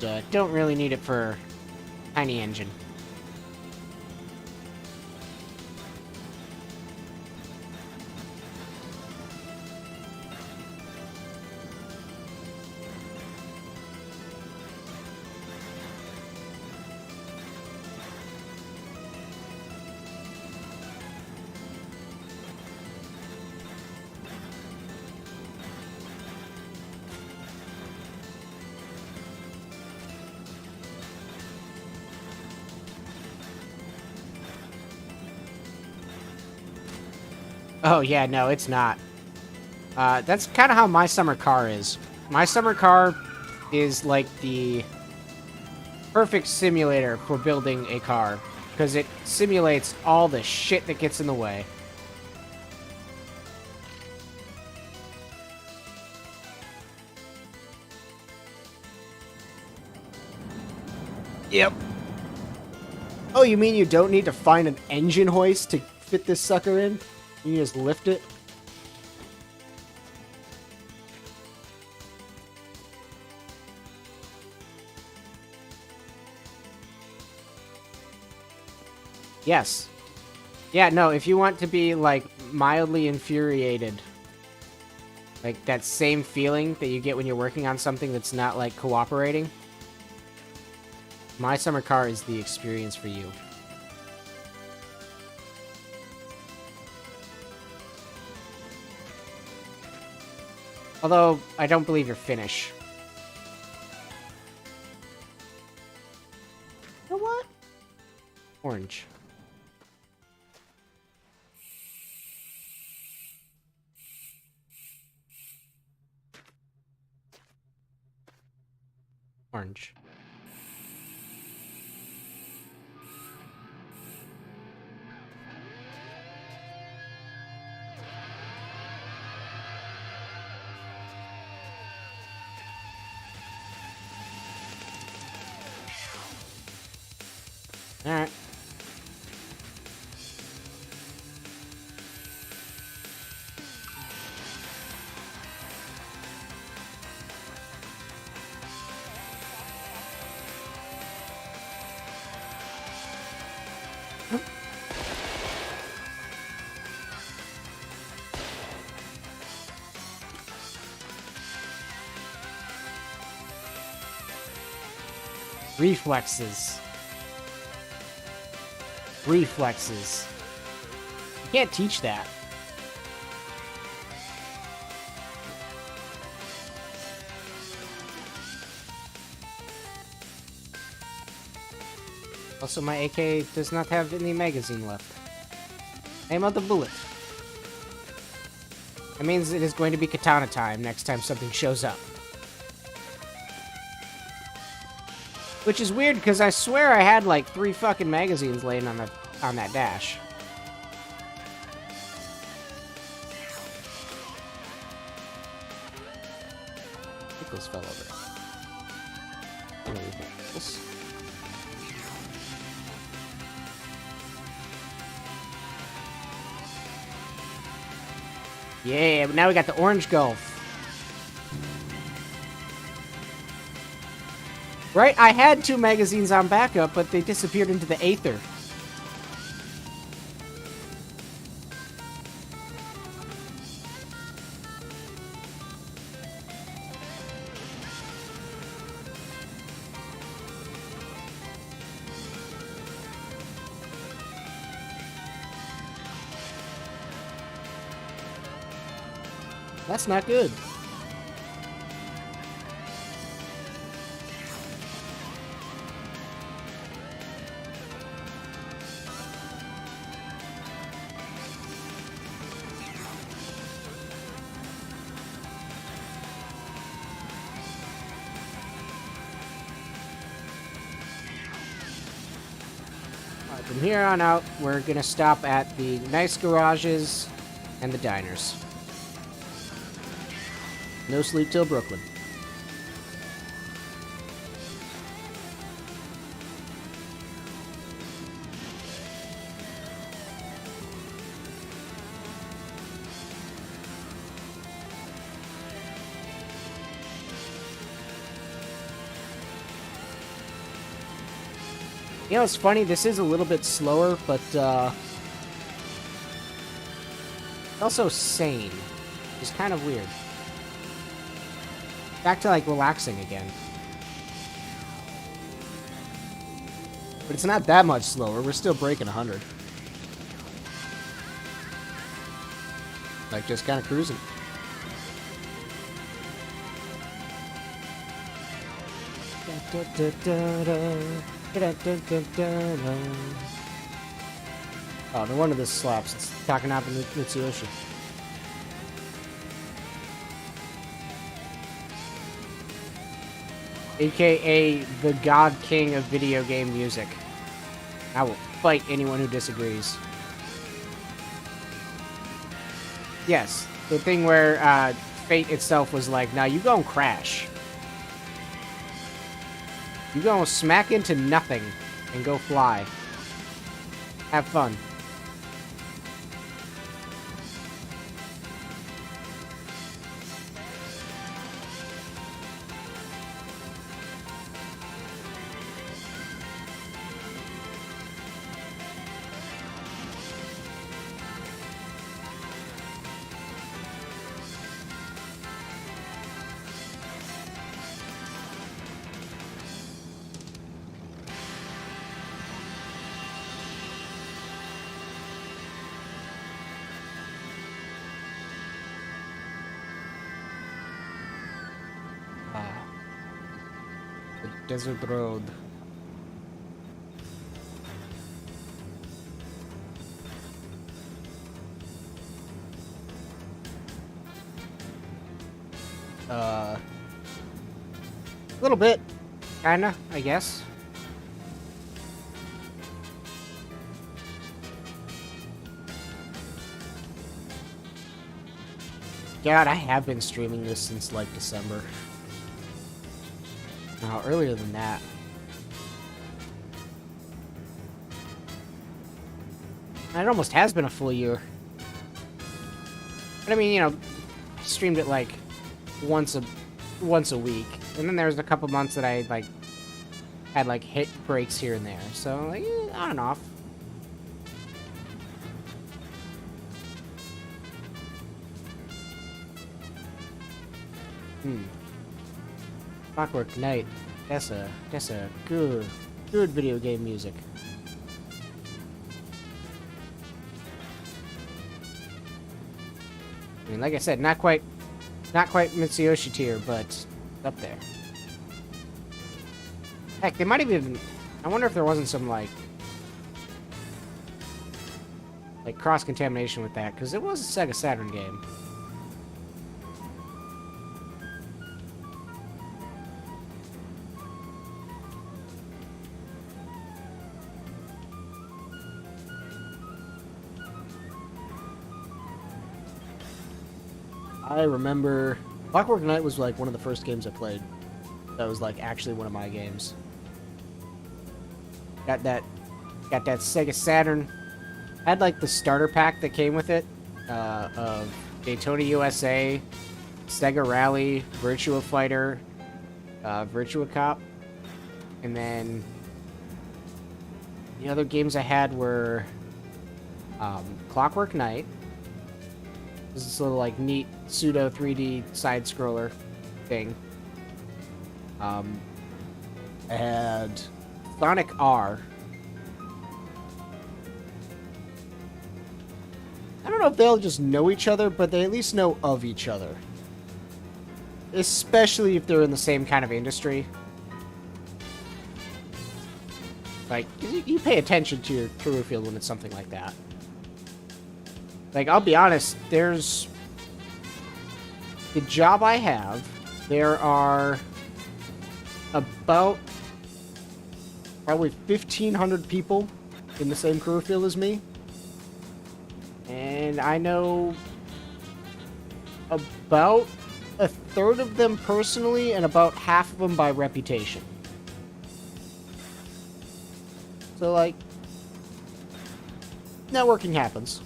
But, don't really need it for tiny engine. Oh, yeah, no, it's not. That's kind of how my summer car is. My summer car is like the perfect simulator for building a car, because it simulates all the shit that gets in the way. Yep. Oh, you mean you don't need to find an engine hoist to fit this sucker in? You just lift it? Yes. Yeah, no, if you want to be, like, mildly infuriated, like, that same feeling that you get when you're working on something that's not, like, cooperating, my summer car is the experience for you. Although, I don't believe you're Finnish. You know what? Orange. Orange. Alright. Reflexes. Reflexes. You can't teach that. Also, my AK does not have any magazine left. Aim out the bullet. That means it is going to be katana time next time something shows up. Which is weird, because I swear I had like 3 fucking magazines laying on that dash. Pickles fell over. Pickles. Yeah, but now we got the orange Gulf. Right? I had 2 magazines on backup, but they disappeared into the aether. That's not good. From here on out, we're gonna stop at the nice garages and the diners. No sleep till Brooklyn. You know, it's funny, this is a little bit slower, but, also sane. It's kind of weird. Back to, like, relaxing again. But it's not that much slower. We're still breaking 100. Like, just kind of cruising. Oh, no wonder this slaps. It's Takanabe Mitsuyoshi. AKA the God King of video game music. I will fight anyone who disagrees. Yes, the thing where Fate itself was like, now you gon' crash. You gonna smack into nothing and go fly. Have fun. The desert road. A little bit. Kinda, I guess. God, I have been streaming this since, like, December. No, earlier than that. It almost has been a full year. But I mean, you know, streamed it like once a week, and then there was a couple months that I like had like hit breaks here and there. So like on and off. Clockwork Knight. That's a good video game music. I mean, like I said, not quite Mitsuyoshi tier, but up there. Heck, they might have even. I wonder if there wasn't some like cross contamination with that, because it was a Sega Saturn game. I remember Clockwork Knight was like one of the first games I played. That was like actually one of my games. Got that Sega Saturn. Had like the starter pack that came with it of Daytona USA, Sega Rally, Virtua Fighter, Virtua Cop, and then the other games I had were Clockwork Knight. This is this little like neat pseudo 3D side scroller thing. I had Sonic R. I don't know if they'll just know each other, but they at least know of each other. Especially if they're in the same kind of industry. Like, you pay attention to your career field when it's something like that. Like, I'll be honest, there's... The job I have, there are about probably 1,500 people in the same career field as me. And I know about a third of them personally and about half of them by reputation. So, like, networking happens.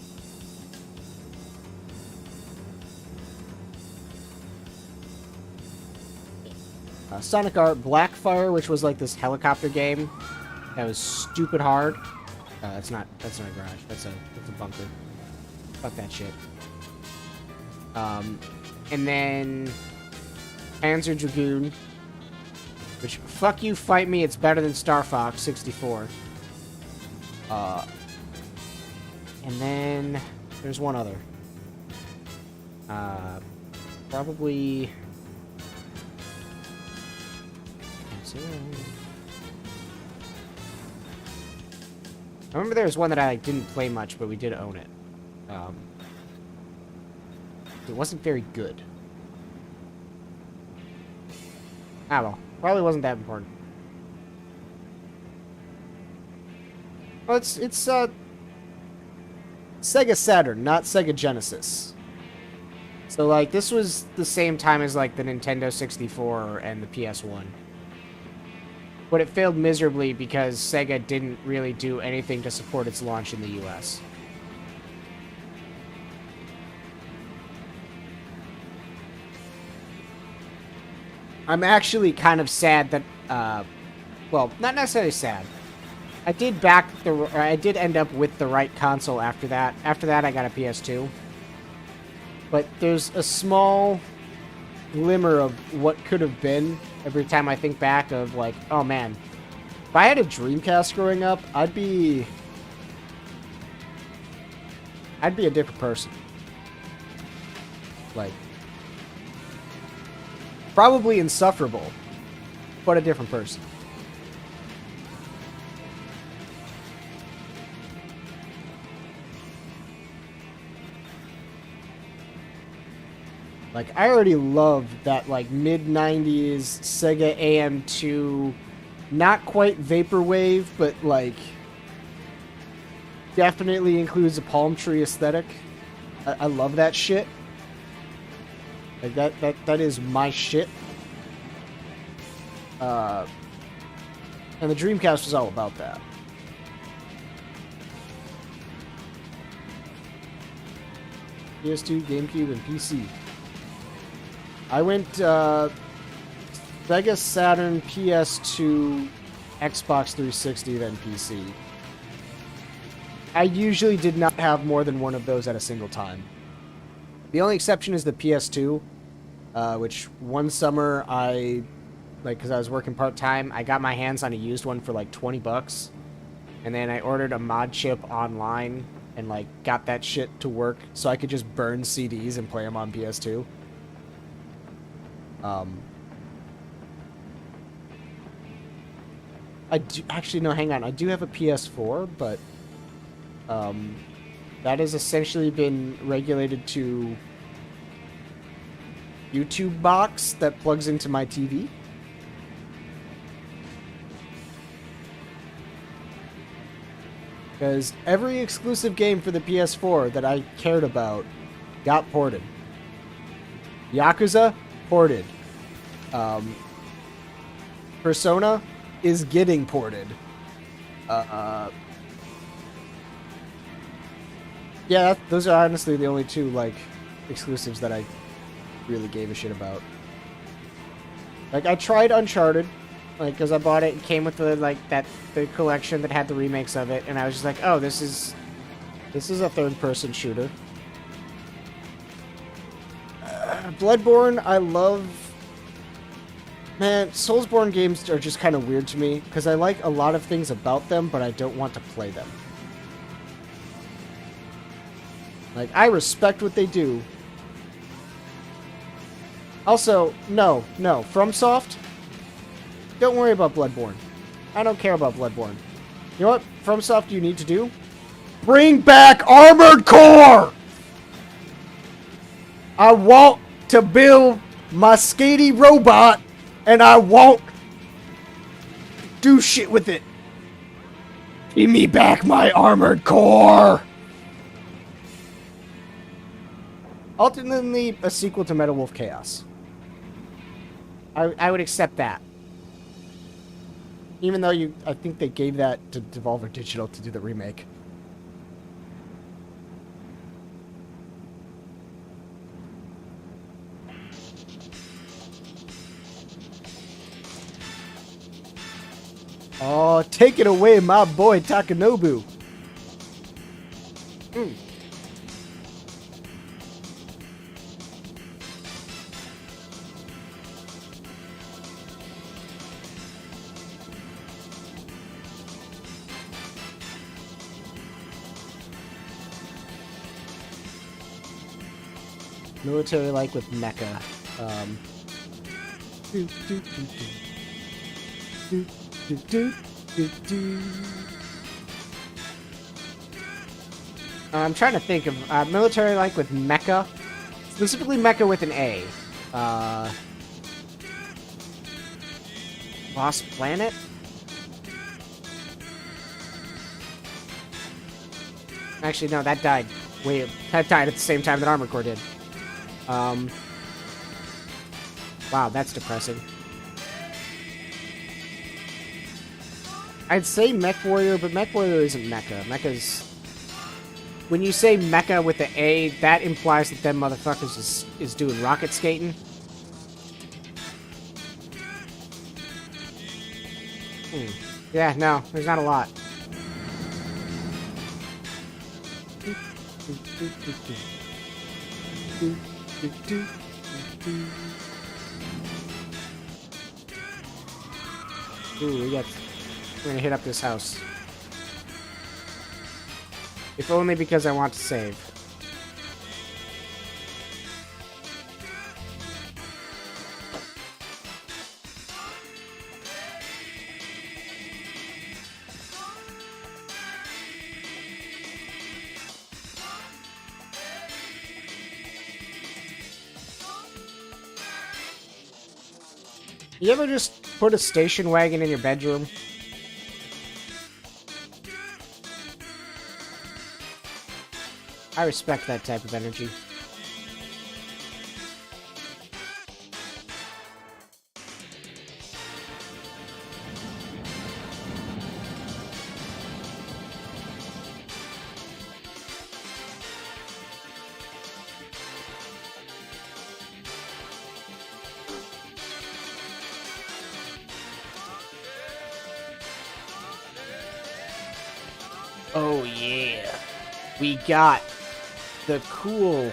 Sonic Art Blackfire, which was like this helicopter game that was stupid hard. That's not a garage. That's a bunker. Fuck that shit. And then Panzer Dragoon, which, fuck you, fight me, it's better than Star Fox 64. And then there's one other. Probably. I remember there was one that I didn't play much, but we did own it. It wasn't very good. Ah, well, probably wasn't that important. Well, it's Sega Saturn, not Sega Genesis. So, like, this was the same time as, like, the Nintendo 64 and the PS1. But it failed miserably because Sega didn't really do anything to support its launch in the US. I'm actually kind of sad that, well, not necessarily sad. I did end up with the right console after that. After that, I got a PS2. But there's a small glimmer of what could have been every time I think back of, like, oh man, if I had a Dreamcast growing up, I'd be a different person. Like, probably insufferable, but a different person. Like, I already love that, like, mid-90s Sega AM2, not quite Vaporwave, but, like, definitely includes a palm tree aesthetic. I love that shit. Like, that is my shit. And the Dreamcast was all about that. PS2, GameCube, and PC. I went Sega Saturn, PS2, Xbox 360, then PC. I usually did not have more than one of those at a single time. The only exception is the PS2, which one summer because I was working part-time, I got my hands on a used one for like $20, and then I ordered a mod chip online and like got that shit to work so I could just burn CDs and play them on PS2. I do actually no, hang on. I do have a PS4, but that has essentially been regulated to YouTube box that plugs into my TV. Because every exclusive game for the PS4 that I cared about got ported. Yakuza, ported. Persona is getting ported. Yeah, those are honestly the only two, like, exclusives that I really gave a shit about. Like, I tried Uncharted, like, because I bought it and came with the collection that had the remakes of it, and I was just like, oh, this is a third-person shooter. Bloodborne, I love. Man, Soulsborne games are just kind of weird to me, because I like a lot of things about them, but I don't want to play them. Like, I respect what they do. Also, no, FromSoft, don't worry about Bloodborne. I don't care about Bloodborne. You know what FromSoft you need to do? Bring back Armored Core! I want to build my skatey robot, and I won't do shit with it. Give me back my Armored Core! Ultimately, a sequel to Metal Wolf Chaos. I would accept that. Even though I think they gave that to Devolver Digital to do the remake. Oh, take it away, my boy Takanobu. Military like with mecha. I'm trying to think of military like with mecha. Specifically mecha with an A. Lost Planet? Actually, no, that died. Wait, that died at the same time that Armored Core did. Wow, that's depressing. I'd say Mech Warrior, but Mech Warrior isn't mecha. Mecha's... When you say mecha with the A, that implies that them motherfuckers is doing rocket skating. Yeah, no, there's not a lot. Ooh, we're gonna hit up this house. If only because I want to save. You ever just put a station wagon in your bedroom? I respect that type of energy. Oh yeah, we got the cool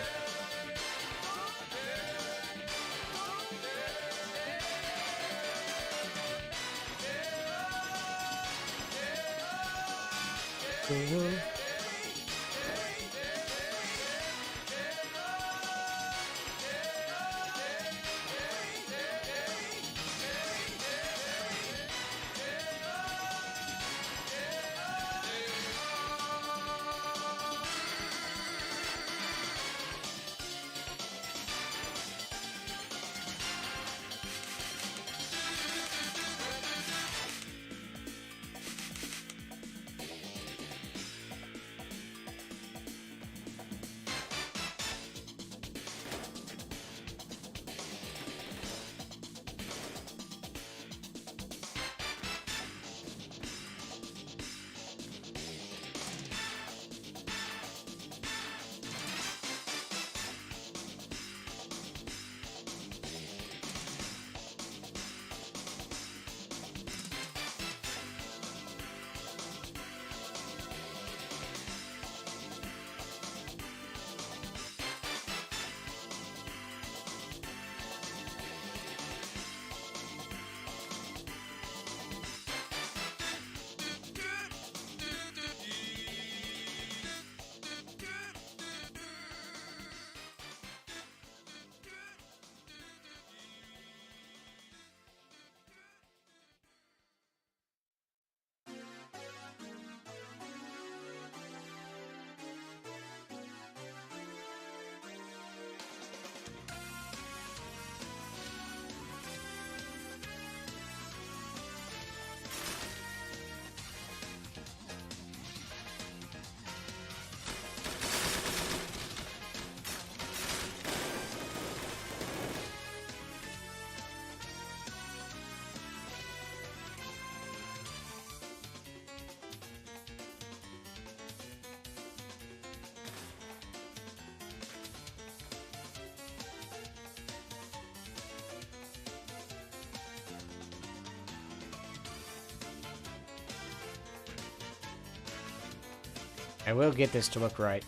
I will get this to look right.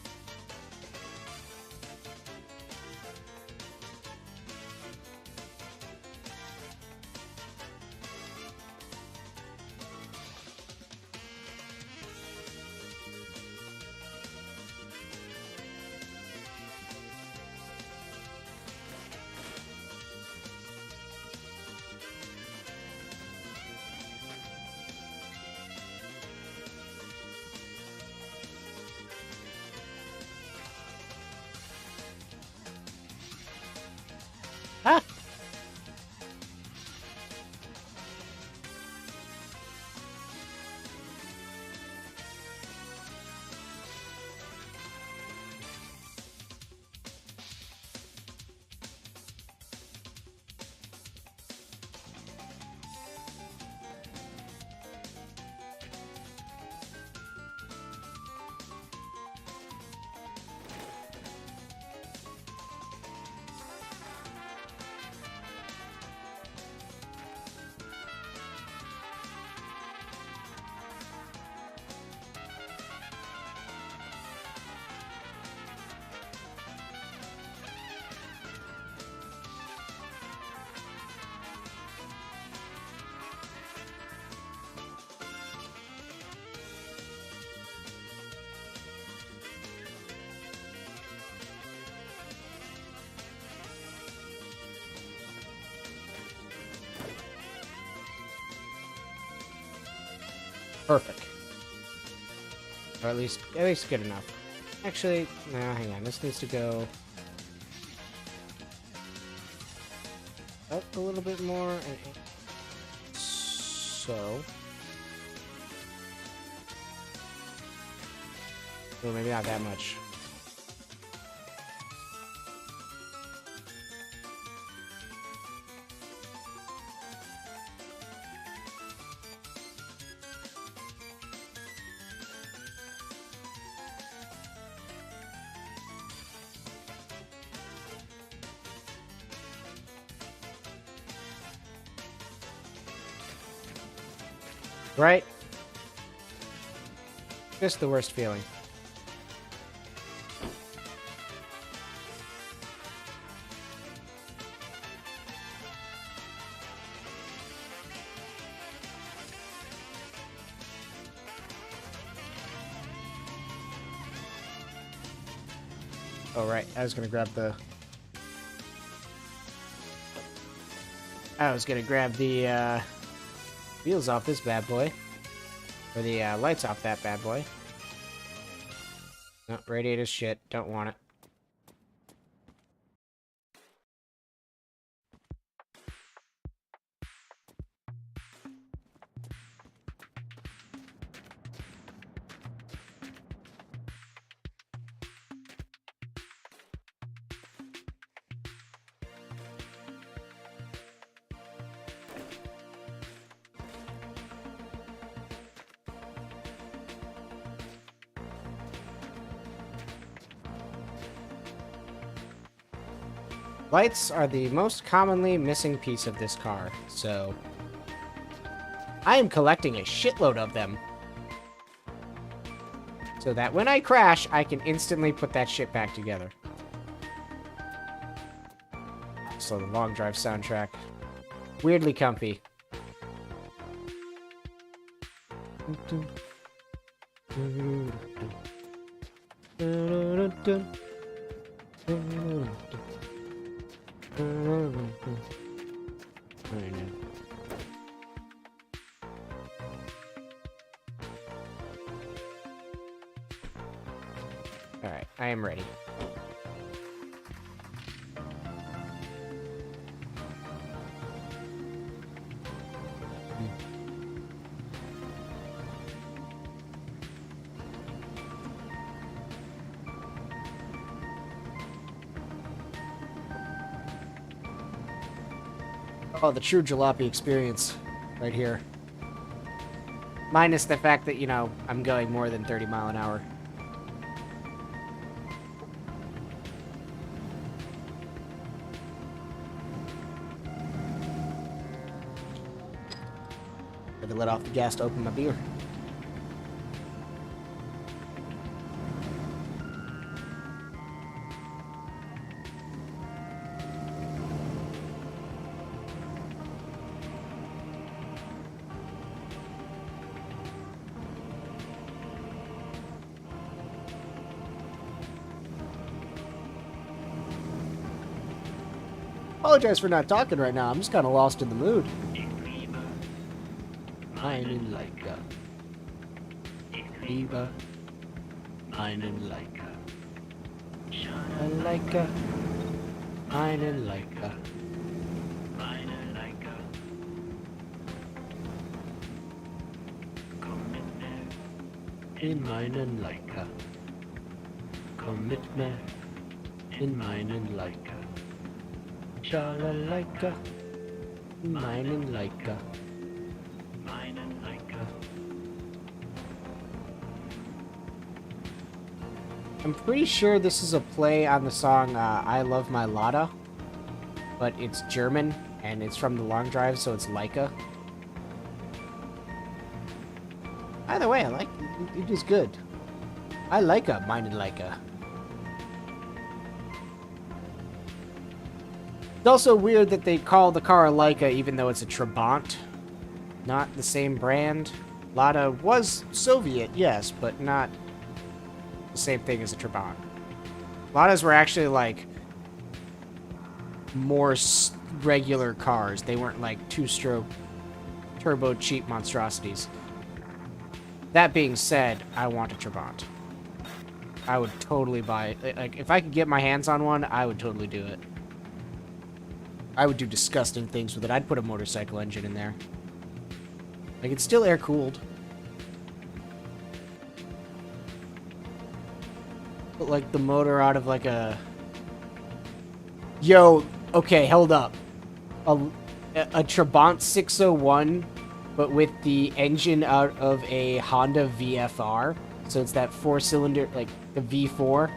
Ah! Perfect. Or at least good enough. Actually, no, hang on. This needs to go up a little bit more. And so. Well, maybe not that much. Right? Just the worst feeling. Oh, right. I was gonna grab the wheels off this bad boy. Or the lights off that bad boy. No, radiator's shit. Don't want it. Lights are the most commonly missing piece of this car, so I am collecting a shitload of them. So that when I crash, I can instantly put that shit back together. So the long drive soundtrack. Weirdly comfy. Alright, I am ready. Oh, the true jalopy experience right here. Minus the fact that, you know, I'm going more than 30 mile an hour. Had to let off the gas to open my beer. Apologize for not talking right now. I'm just kind of lost in the mood. Einen Leica. Liebe einen Leica. Einen Leica. Einen Leica. In meinen Leica. Komm mit mir in meinen Leica. Schalalaika. In meinen Leica. I'm pretty sure this is a play on the song I Love My Lotta, but it's German, and it's from The Long Drive, so it's Leica. Either way, I like it is good. I like meinen Leica. It's also weird that they call the car a Leica even though it's a Trabant. Not the same brand. Lada was Soviet, yes, but not the same thing as a Trabant. Ladas were actually, like, more regular cars. They weren't, like, two-stroke, turbo, cheap monstrosities. That being said, I want a Trabant. I would totally buy it. Like, if I could get my hands on one, I would totally do it. I would do disgusting things with it. I'd put a motorcycle engine in there. Like, it's still air-cooled. Put, like, the motor out of, like, a... Yo, okay, hold up. A Trabant 601, but with the engine out of a Honda VFR. So it's that four-cylinder, like, the V4.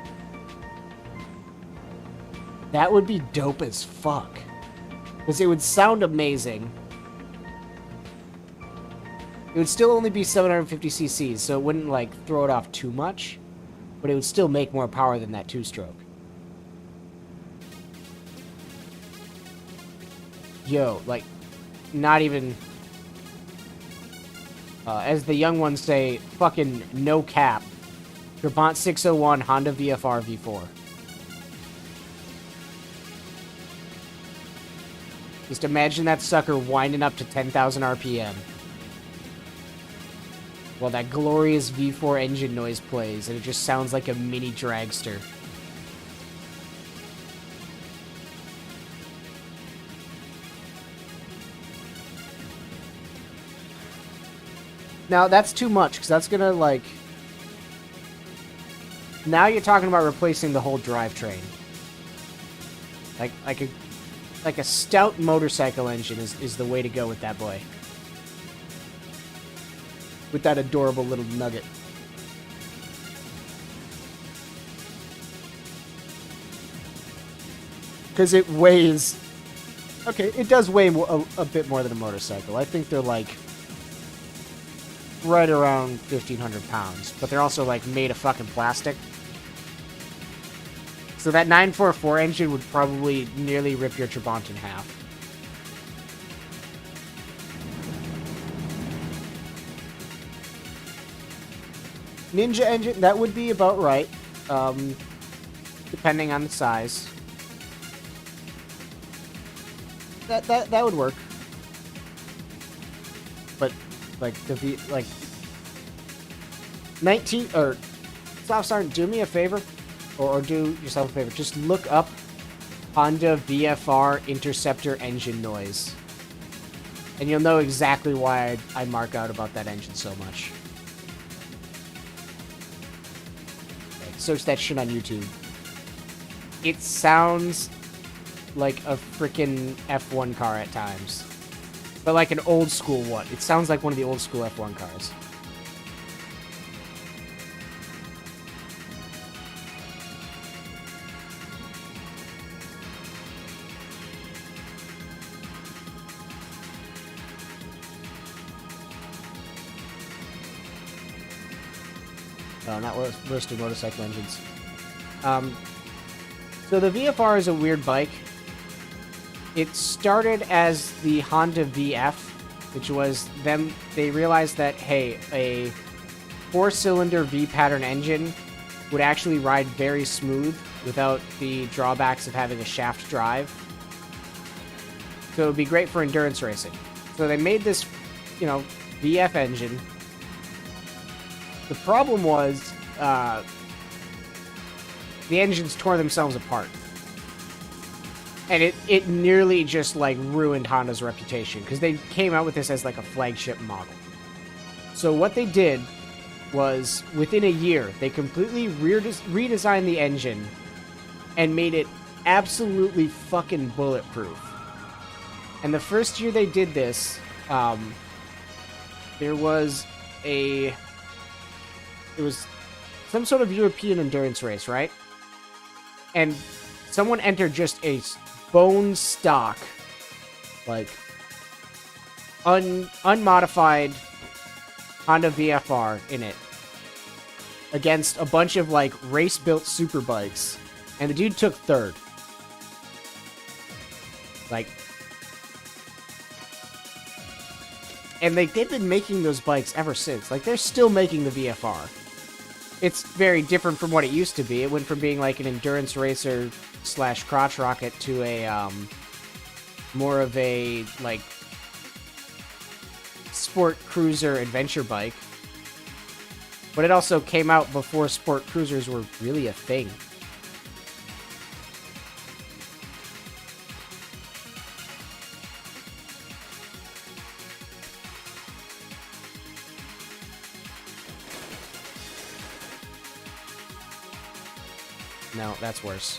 That would be dope as fuck. Because it would sound amazing. It would still only be 750 cc's, so it wouldn't, like, throw it off too much. But it would still make more power than that two-stroke. Yo, like, not even... as the young ones say, fucking no cap. Trabant 601 Honda VFR V4. Just imagine that sucker winding up to 10,000 RPM. While that glorious V4 engine noise plays, and it just sounds like a mini dragster. Now, that's too much, because that's gonna, like... Now you're talking about replacing the whole drivetrain. Like a stout motorcycle engine is the way to go with that boy. With that adorable little nugget. Because it weighs... Okay, it does weigh a bit more than a motorcycle. I think they're like... right around 1,500 pounds. But they're also, like, made of fucking plastic. So that 944 engine would probably nearly rip your Trabant in half. Ninja engine, that would be about right. Depending on the size. That would work. But like the 19 or Soft Sergeant, do me a favor, or do yourself a favor. Just look up Honda VFR Interceptor engine noise, and you'll know exactly why I mark out about that engine so much. Okay, search that shit on YouTube. It sounds like a freaking F1 car at times. But like an old school one. It sounds like one of the old school F1 cars. No, not listed motorcycle engines. So the VFR is a weird bike. It started as the Honda VF, which was them. They realized that, hey, a 4-cylinder V-pattern engine would actually ride very smooth without the drawbacks of having a shaft drive. So it would be great for endurance racing. So they made this, you know, VF engine. The problem was the engines tore themselves apart. And it nearly just, like, ruined Honda's reputation, because they came out with this as, like, a flagship model. So what they did was, within a year, they completely redesigned the engine and made it absolutely fucking bulletproof. And the first year they did this, there was some sort of European endurance race, right? And someone entered just a bone stock, like, unmodified Honda VFR in it against a bunch of, like, race-built superbikes, and the dude took third. Like, and they've been making those bikes ever since. Like, they're still making the VFR. It's very different from what it used to be. It went from being, like, an endurance racer / crotch rocket to a, more of a, like, sport cruiser adventure bike. But it also came out before sport cruisers were really a thing. No, that's worse.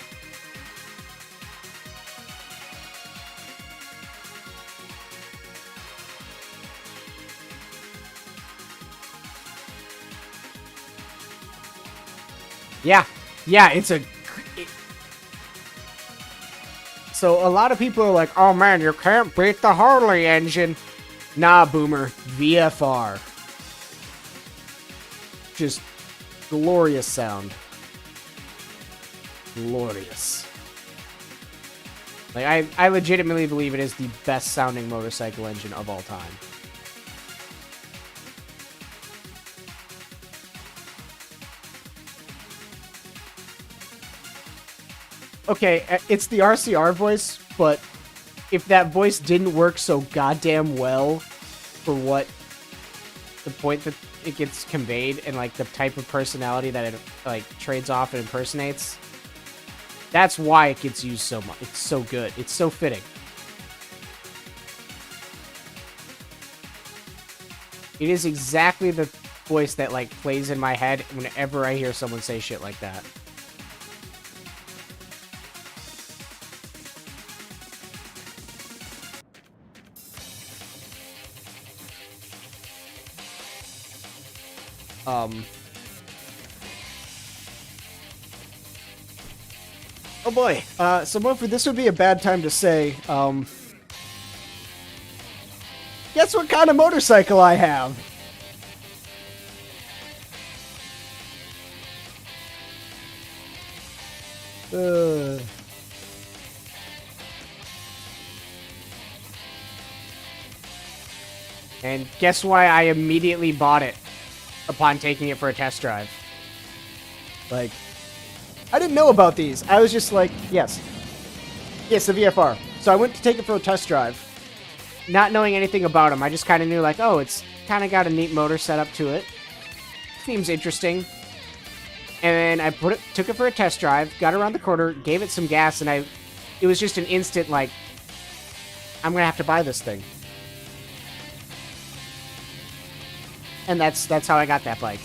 Yeah, it's a... So a lot of people are like, oh man, you can't beat the Harley engine. Nah, boomer. VFR. Just glorious sound. Glorious. Like, I legitimately believe it is the best sounding motorcycle engine of all time. Okay, it's the RCR voice, but if that voice didn't work so goddamn well for what the point that it gets conveyed and, like, the type of personality that it, like, trades off and impersonates, that's why it gets used so much. It's so good. It's so fitting. It is exactly the voice that, like, plays in my head whenever I hear someone say shit like that. Oh boy, so Mofo, this would be a bad time to say, guess what kind of motorcycle I have? And guess why I immediately bought it upon taking it for a test drive. Like, I didn't know about these. I was just like, yes, the VFR. So I went to take it for a test drive, not knowing anything about them. I just kind of knew, like, oh, it's kind of got a neat motor setup to it. Seems interesting. And then I took it for a test drive, got around the corner, gave it some gas, and it was just an instant, like, I'm gonna have to buy this thing. And that's how I got that bike.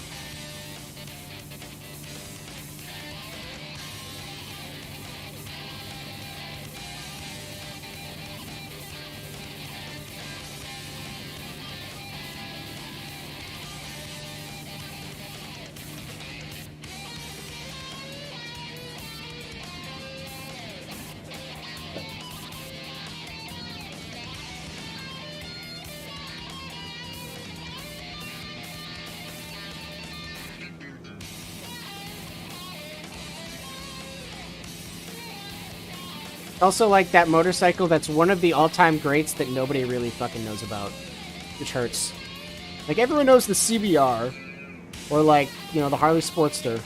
Also, like, that motorcycle that's one of the all-time greats that nobody really fucking knows about, which hurts. Like, everyone knows the CBR, or, like, you know, the Harley Sportster,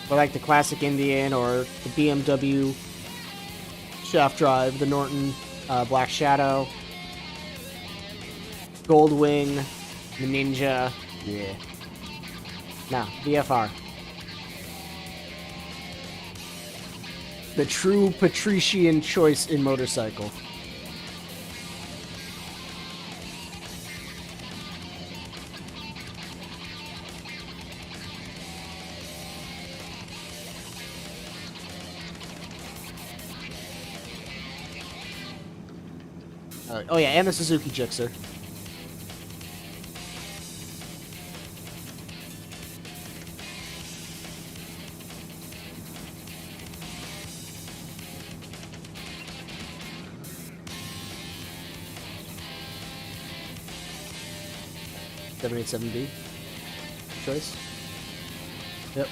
or, like, the Classic Indian, or the BMW Shaft Drive, the Norton Black Shadow, Goldwing, the Ninja. Yeah. No, VFR. The true patrician choice in motorcycle. Oh yeah, and the Suzuki Gixxer. .787B choice. Yep.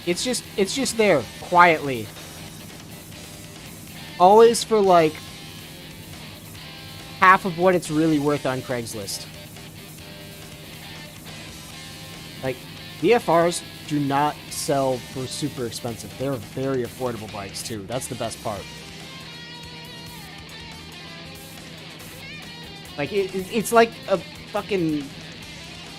It's just there quietly. Always for like half of what it's really worth on Craigslist. Like, VFRs do not sell for super expensive. They're very affordable bikes, too. That's the best part. Like, it's like a fucking...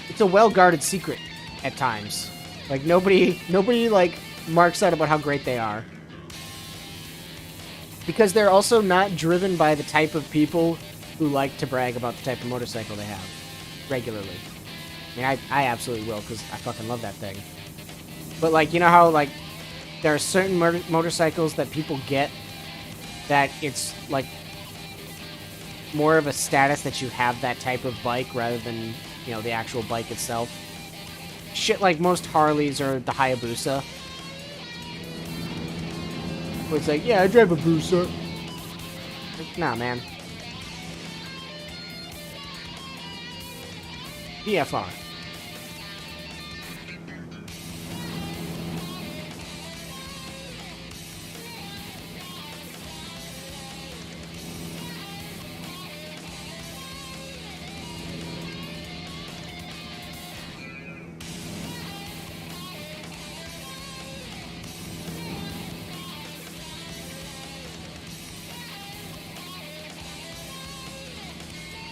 It's a well-guarded secret at times. Like, nobody, like, marks out about how great they are. Because they're also not driven by the type of people who like to brag about the type of motorcycle they have regularly. I mean, I absolutely will, because I fucking love that thing. But, like, you know how, like, there are certain motorcycles that people get that it's, like, more of a status that you have that type of bike rather than, you know, the actual bike itself. Shit like most Harleys or the Hayabusa. Where it's like, yeah, I drive a Busa. Like, nah, man. VFR.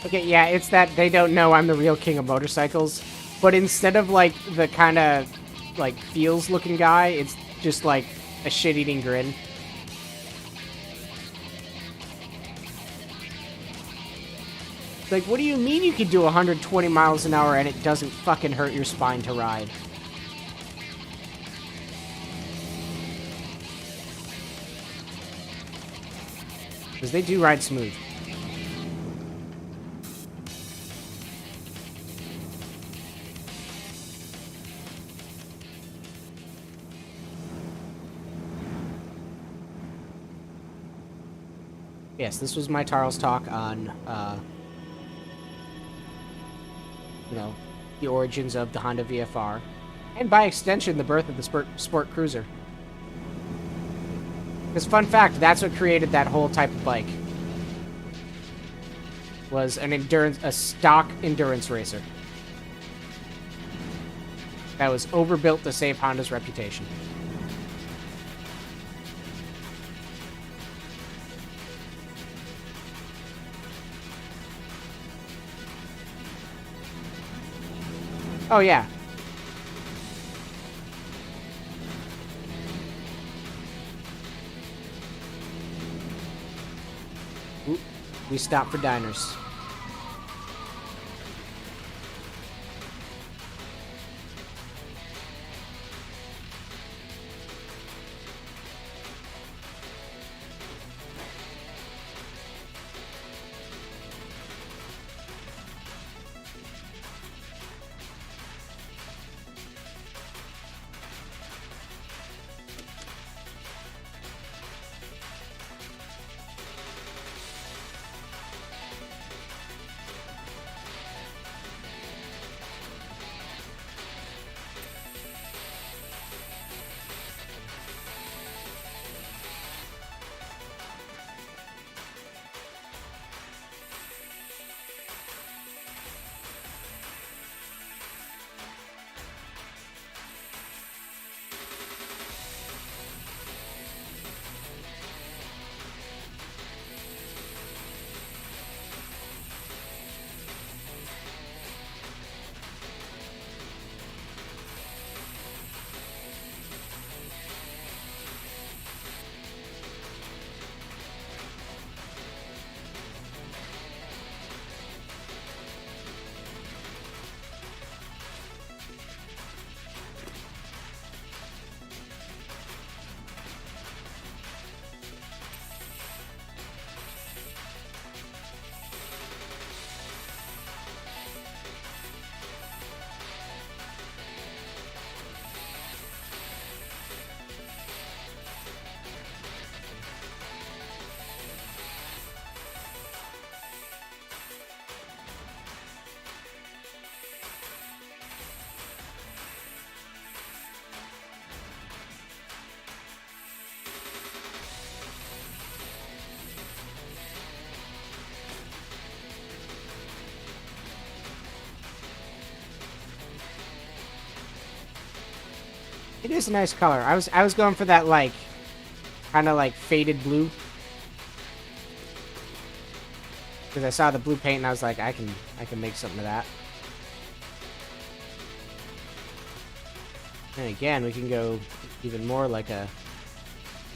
Okay, yeah, it's that they don't know I'm the real king of motorcycles. But instead of, like, the kind of, like, feels-looking guy, it's just, like, a shit-eating grin. Like, what do you mean you can do 120 miles an hour and it doesn't fucking hurt your spine to ride? Because they do ride smooth. Yes, this was my Tarlz talk on, you know, the origins of the Honda VFR, and by extension, the birth of the sport cruiser. Because, fun fact, that's what created that whole type of bike. Was a stock endurance racer. That was overbuilt to save Honda's reputation. Oh, yeah. Oop, we stopped for diners. It is a nice color. I was going for that, like, kind of like faded blue. Because I saw the blue paint and I was like, I can make something of that. And again, we can go even more like a...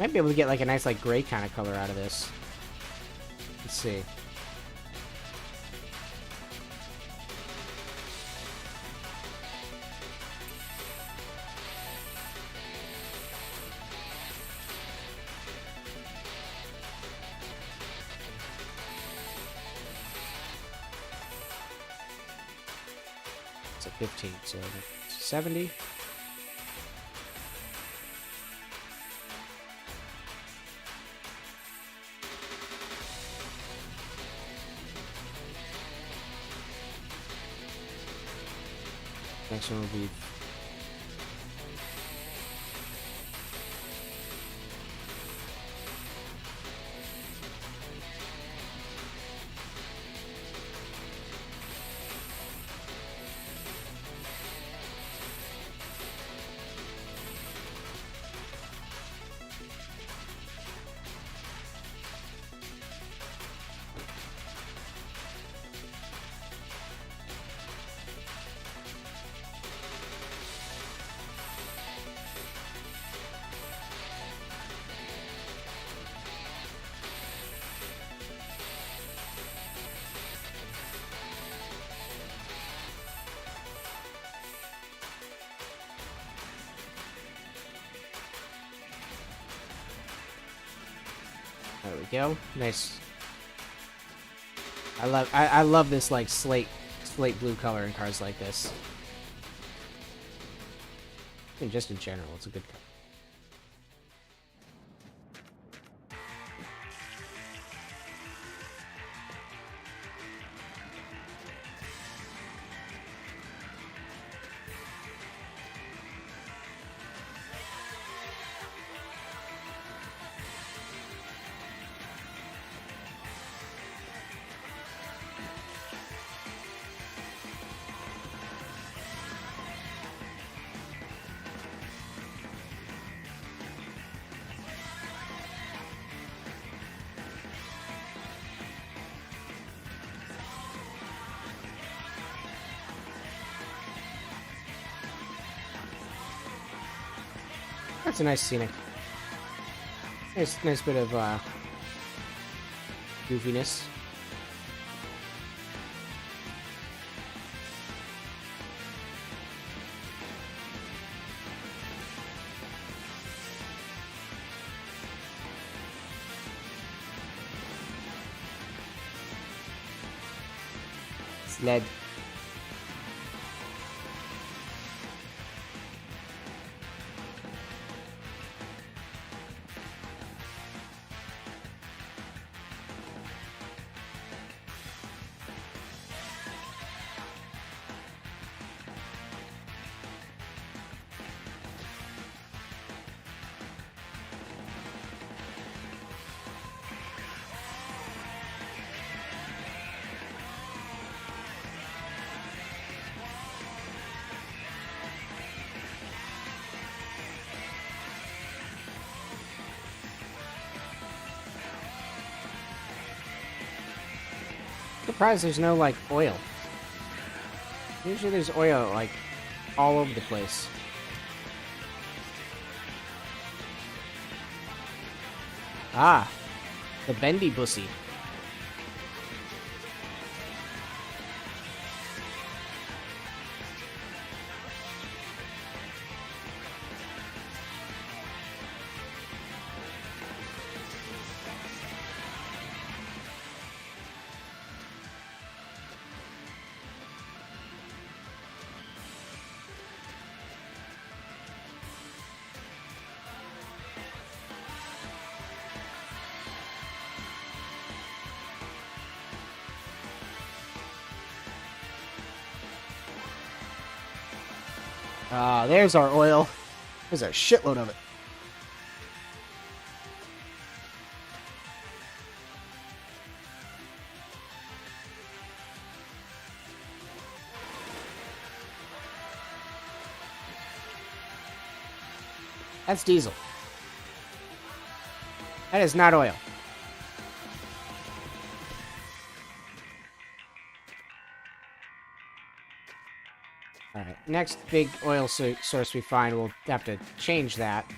Might be able to get like a nice like gray kind of color out of this. Let's see. It's a 15, so 70. Next one will be There we go. Nice. I love this like slate blue color in cars like this. And just in general, it's a good color. That's a nice scenic. Nice bit of goofiness. Sled. Surprised there's no like oil. Usually there's oil like all over the place. Ah, the bendy bussy. Ah, there's our oil. There's a shitload of it. That's diesel. That is not oil. Alright, next big oil source we find, we'll have to change that.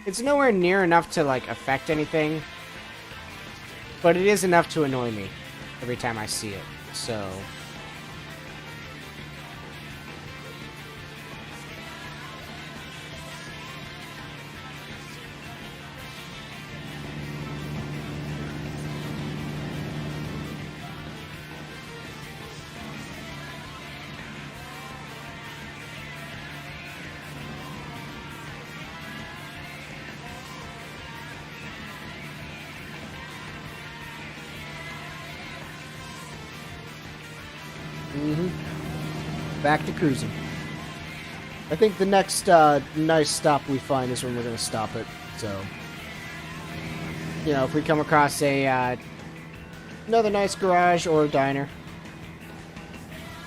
It's nowhere near enough to, like, affect anything. But it is enough to annoy me every time I see it, so... Back to cruising. I think the next nice stop we find is when we're going to stop it. So, you know, if we come across a another nice garage or a diner.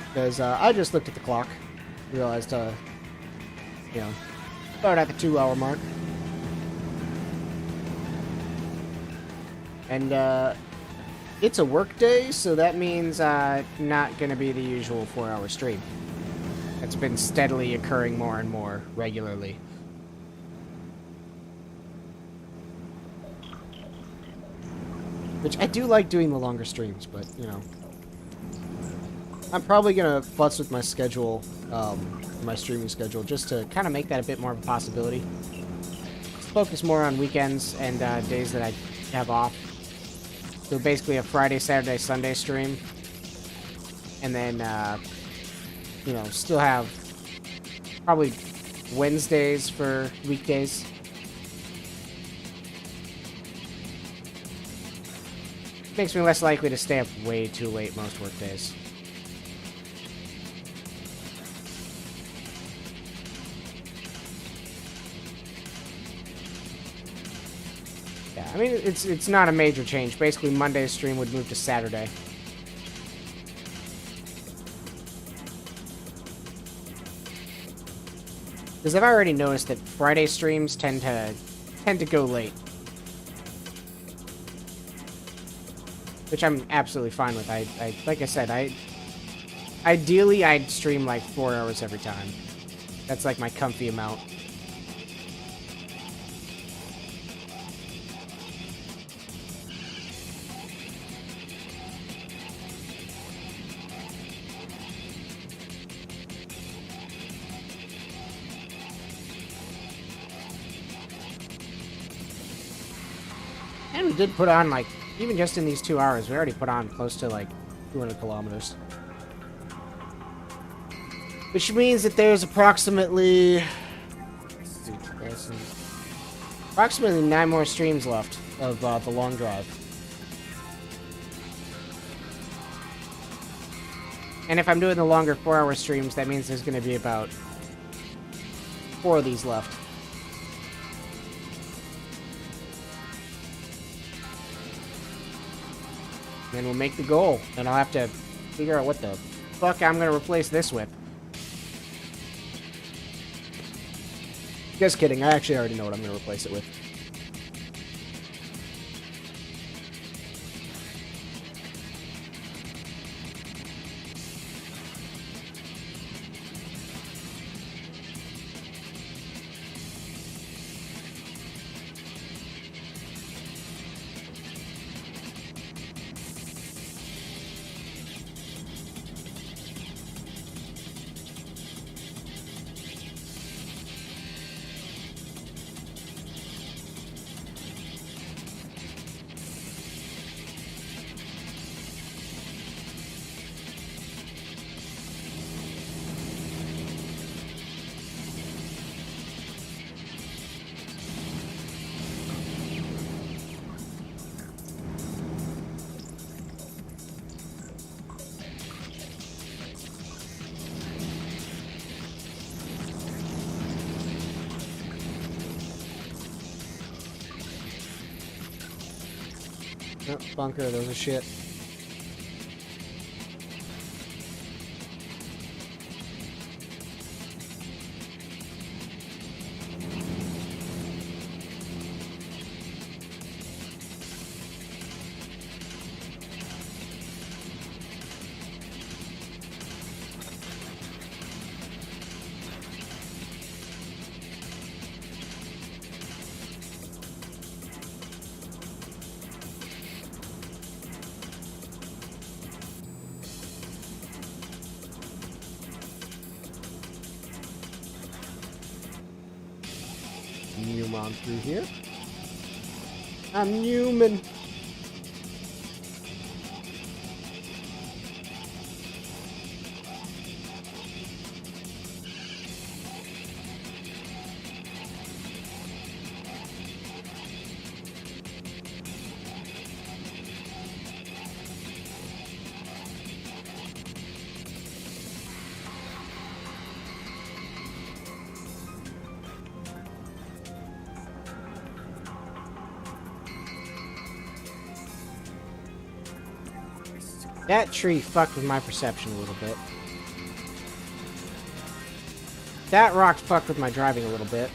Because I just looked at the clock. Realized, you know, about at the 2-hour mark. And, it's a work day, so that means not going to be the usual 4-hour stream. It's been steadily occurring more and more regularly. Which I do like doing the longer streams, but, you know. I'm probably going to futz with my schedule, my streaming schedule, just to kind of make that a bit more of a possibility. Focus more on weekends and days that I have off. So basically a Friday, Saturday, Sunday stream. And then, you know, still have probably Wednesdays for weekdays. Makes me less likely to stay up way too late most work days. Yeah, I mean, it's not a major change. Basically, Monday's stream would move to Saturday. Because I've already noticed that Friday streams tend to go late. Which I'm absolutely fine with. I like I said, ideally I'd stream like 4 hours every time. That's like my comfy amount. And we did put on, like, even just in these 2 hours, we already put on close to, like, 200 kilometers. Which means that there's approximately 9 more streams left of the long drive. And if I'm doing the longer 4-hour streams, that means there's going to be about 4 of these left. Then we'll make the goal, and I'll have to figure out what the fuck I'm gonna replace this with. Just kidding, I actually already know what I'm gonna replace it with. Oh, bunker, those are shit. on through here. I'm human. That tree fucked with my perception a little bit. That rock fucked with my driving a little bit.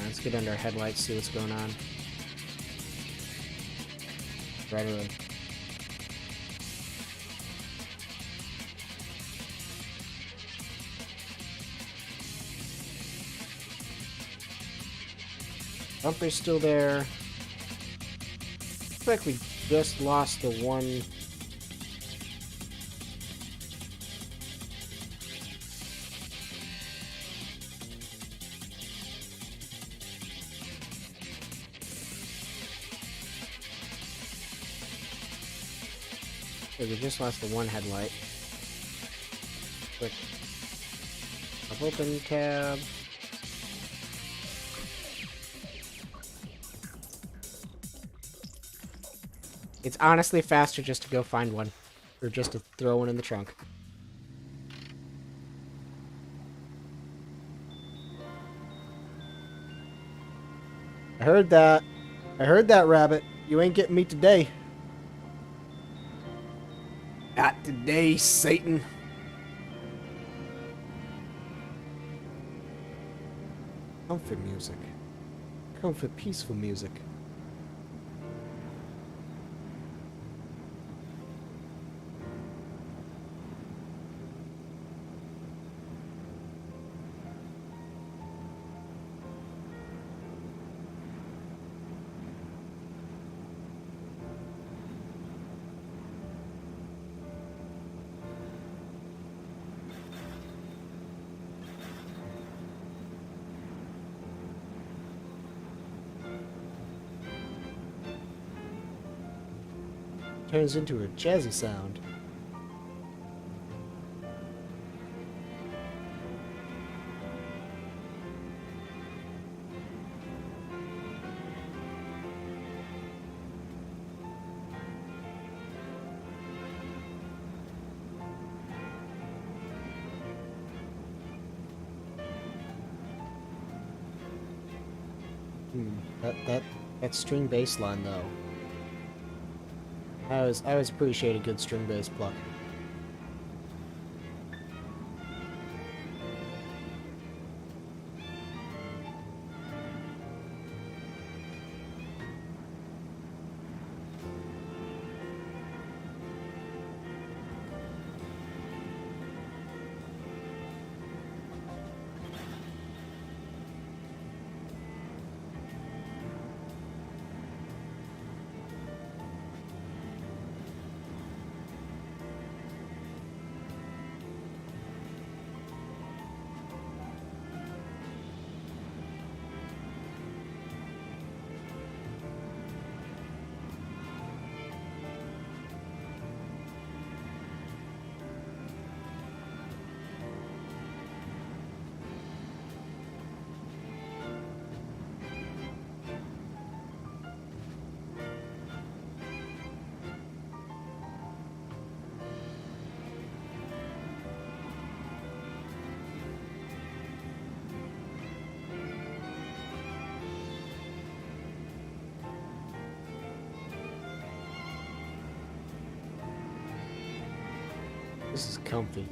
Let's get under our headlights, see what's going on. Right away. Bumper's still there. Looks like we just lost the one. Okay, we just lost the one headlight. Quick. Open tab. It's honestly faster just to go find one. Or just to throw one in the trunk. I heard that. I heard that, rabbit. You ain't getting me today. Not today, Satan. Comfort music. Comfort, peaceful music. Turns into a jazzy sound. That string bass line though. I always appreciate a good string bass pluck. This is comfy.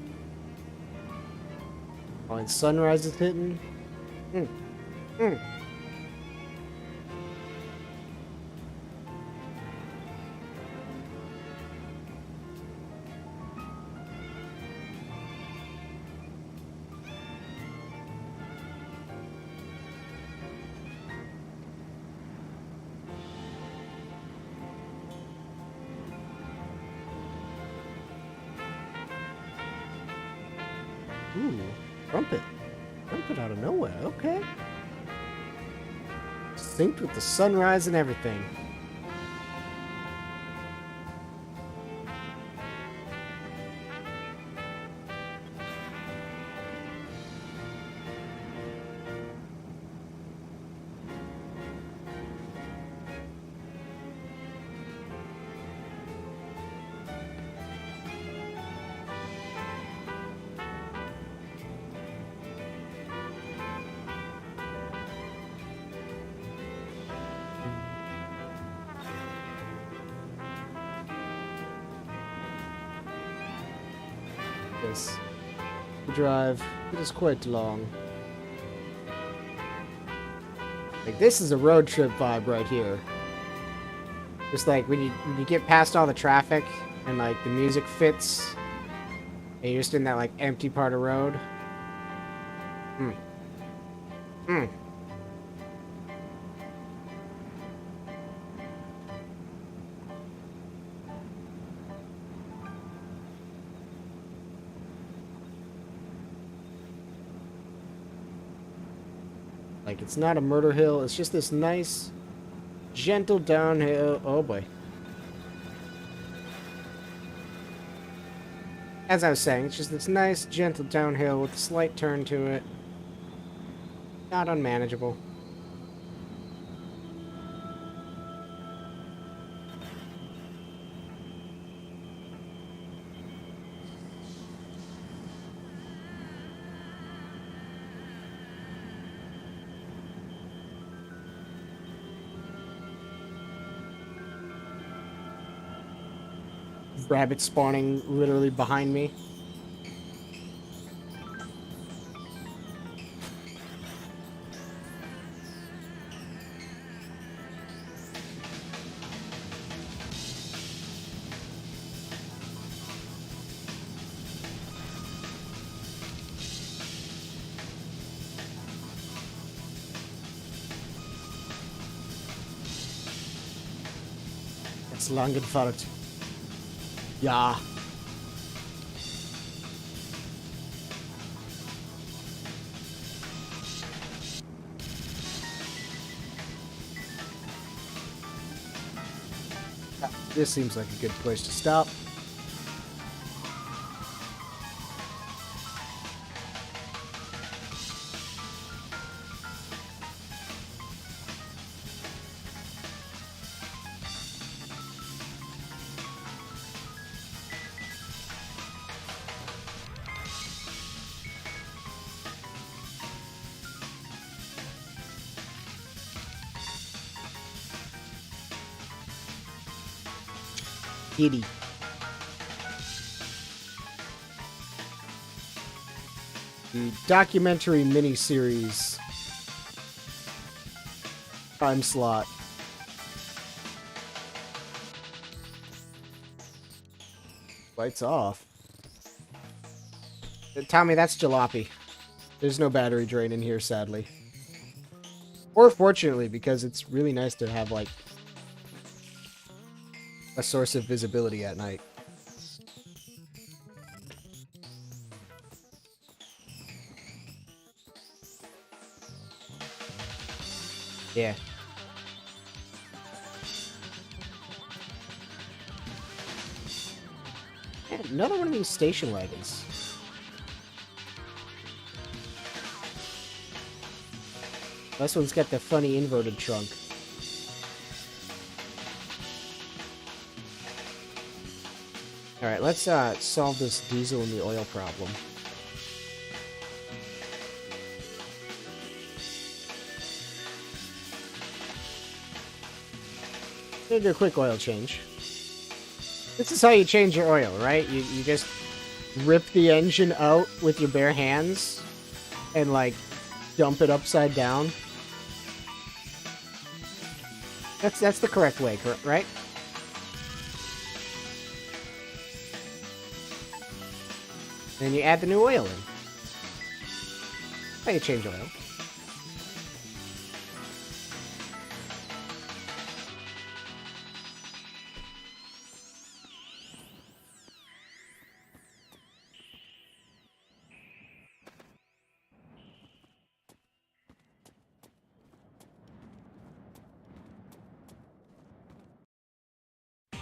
Oh, and sunrise is hitting. Ooh, trumpet. Trumpet out of nowhere, okay. Synced with the sunrise and everything. Yes. The drive, it is quite long. Like, this is a road trip vibe right here. Just like when you get past all the traffic and like the music fits and you're just in that like empty part of road. Hmm. Hmm. Like, it's not a murder hill, it's just this nice, gentle downhill. Oh boy. As I was saying, it's just this nice, gentle downhill with a slight turn to it. Not unmanageable. Rabbit spawning literally behind me. It's lang gefahren. Ja. This seems like a good place to stop. Giddy. The documentary miniseries time slot. Lights off. Tommy, that's jalopy. There's no battery drain in here, sadly. Or fortunately, because it's really nice to have, like, a source of visibility at night. Yeah. Man, another one of these station wagons. This one's got the funny inverted trunk. Alright, let's solve this diesel and the oil problem. Gonna do a quick oil change. This is how you change your oil, right? You just rip the engine out with your bare hands and, like, dump it upside down. That's the correct way, right? Then you add the new oil in. How you change oil.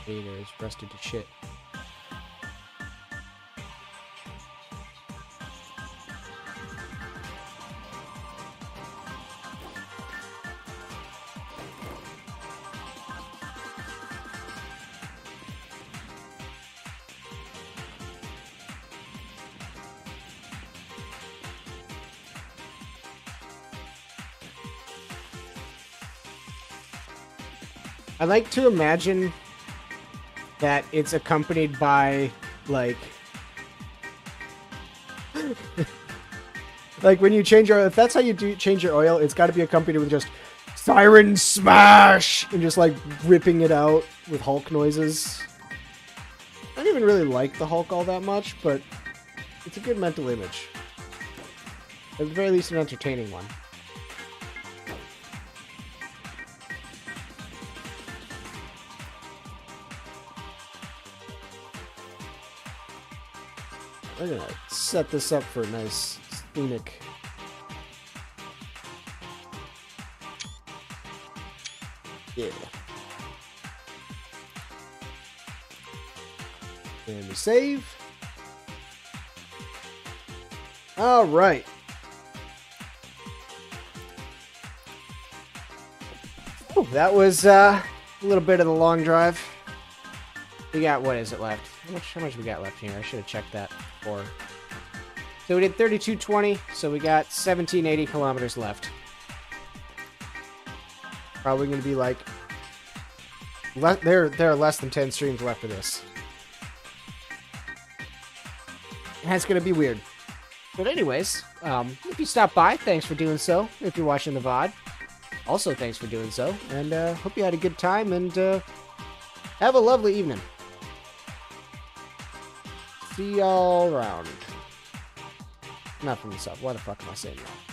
Radiator is rusted to shit. I like to imagine that it's accompanied by, like... like, when you change your... If that's how you change your oil, it's got to be accompanied with just... Siren Smash! And just, like, ripping it out with Hulk noises. I don't even really like the Hulk all that much, but... It's a good mental image. At the very least, an entertaining one. We're gonna set this up for a nice scenic. Yeah. And we save. All right. Oh, that was a little bit of the long drive. We got, what is it left? How much we got left here? I should have checked that before. So we did 3220, so we got 1780 kilometers left. Probably going to be like... There are less than 10 streams left of this. And that's going to be weird. But anyways, if you stopped by, thanks for doing so. If you're watching the VOD, also thanks for doing so. And hope you had a good time, and have a lovely evening. See y'all around. Not from the sub. Why the fuck am I saying that?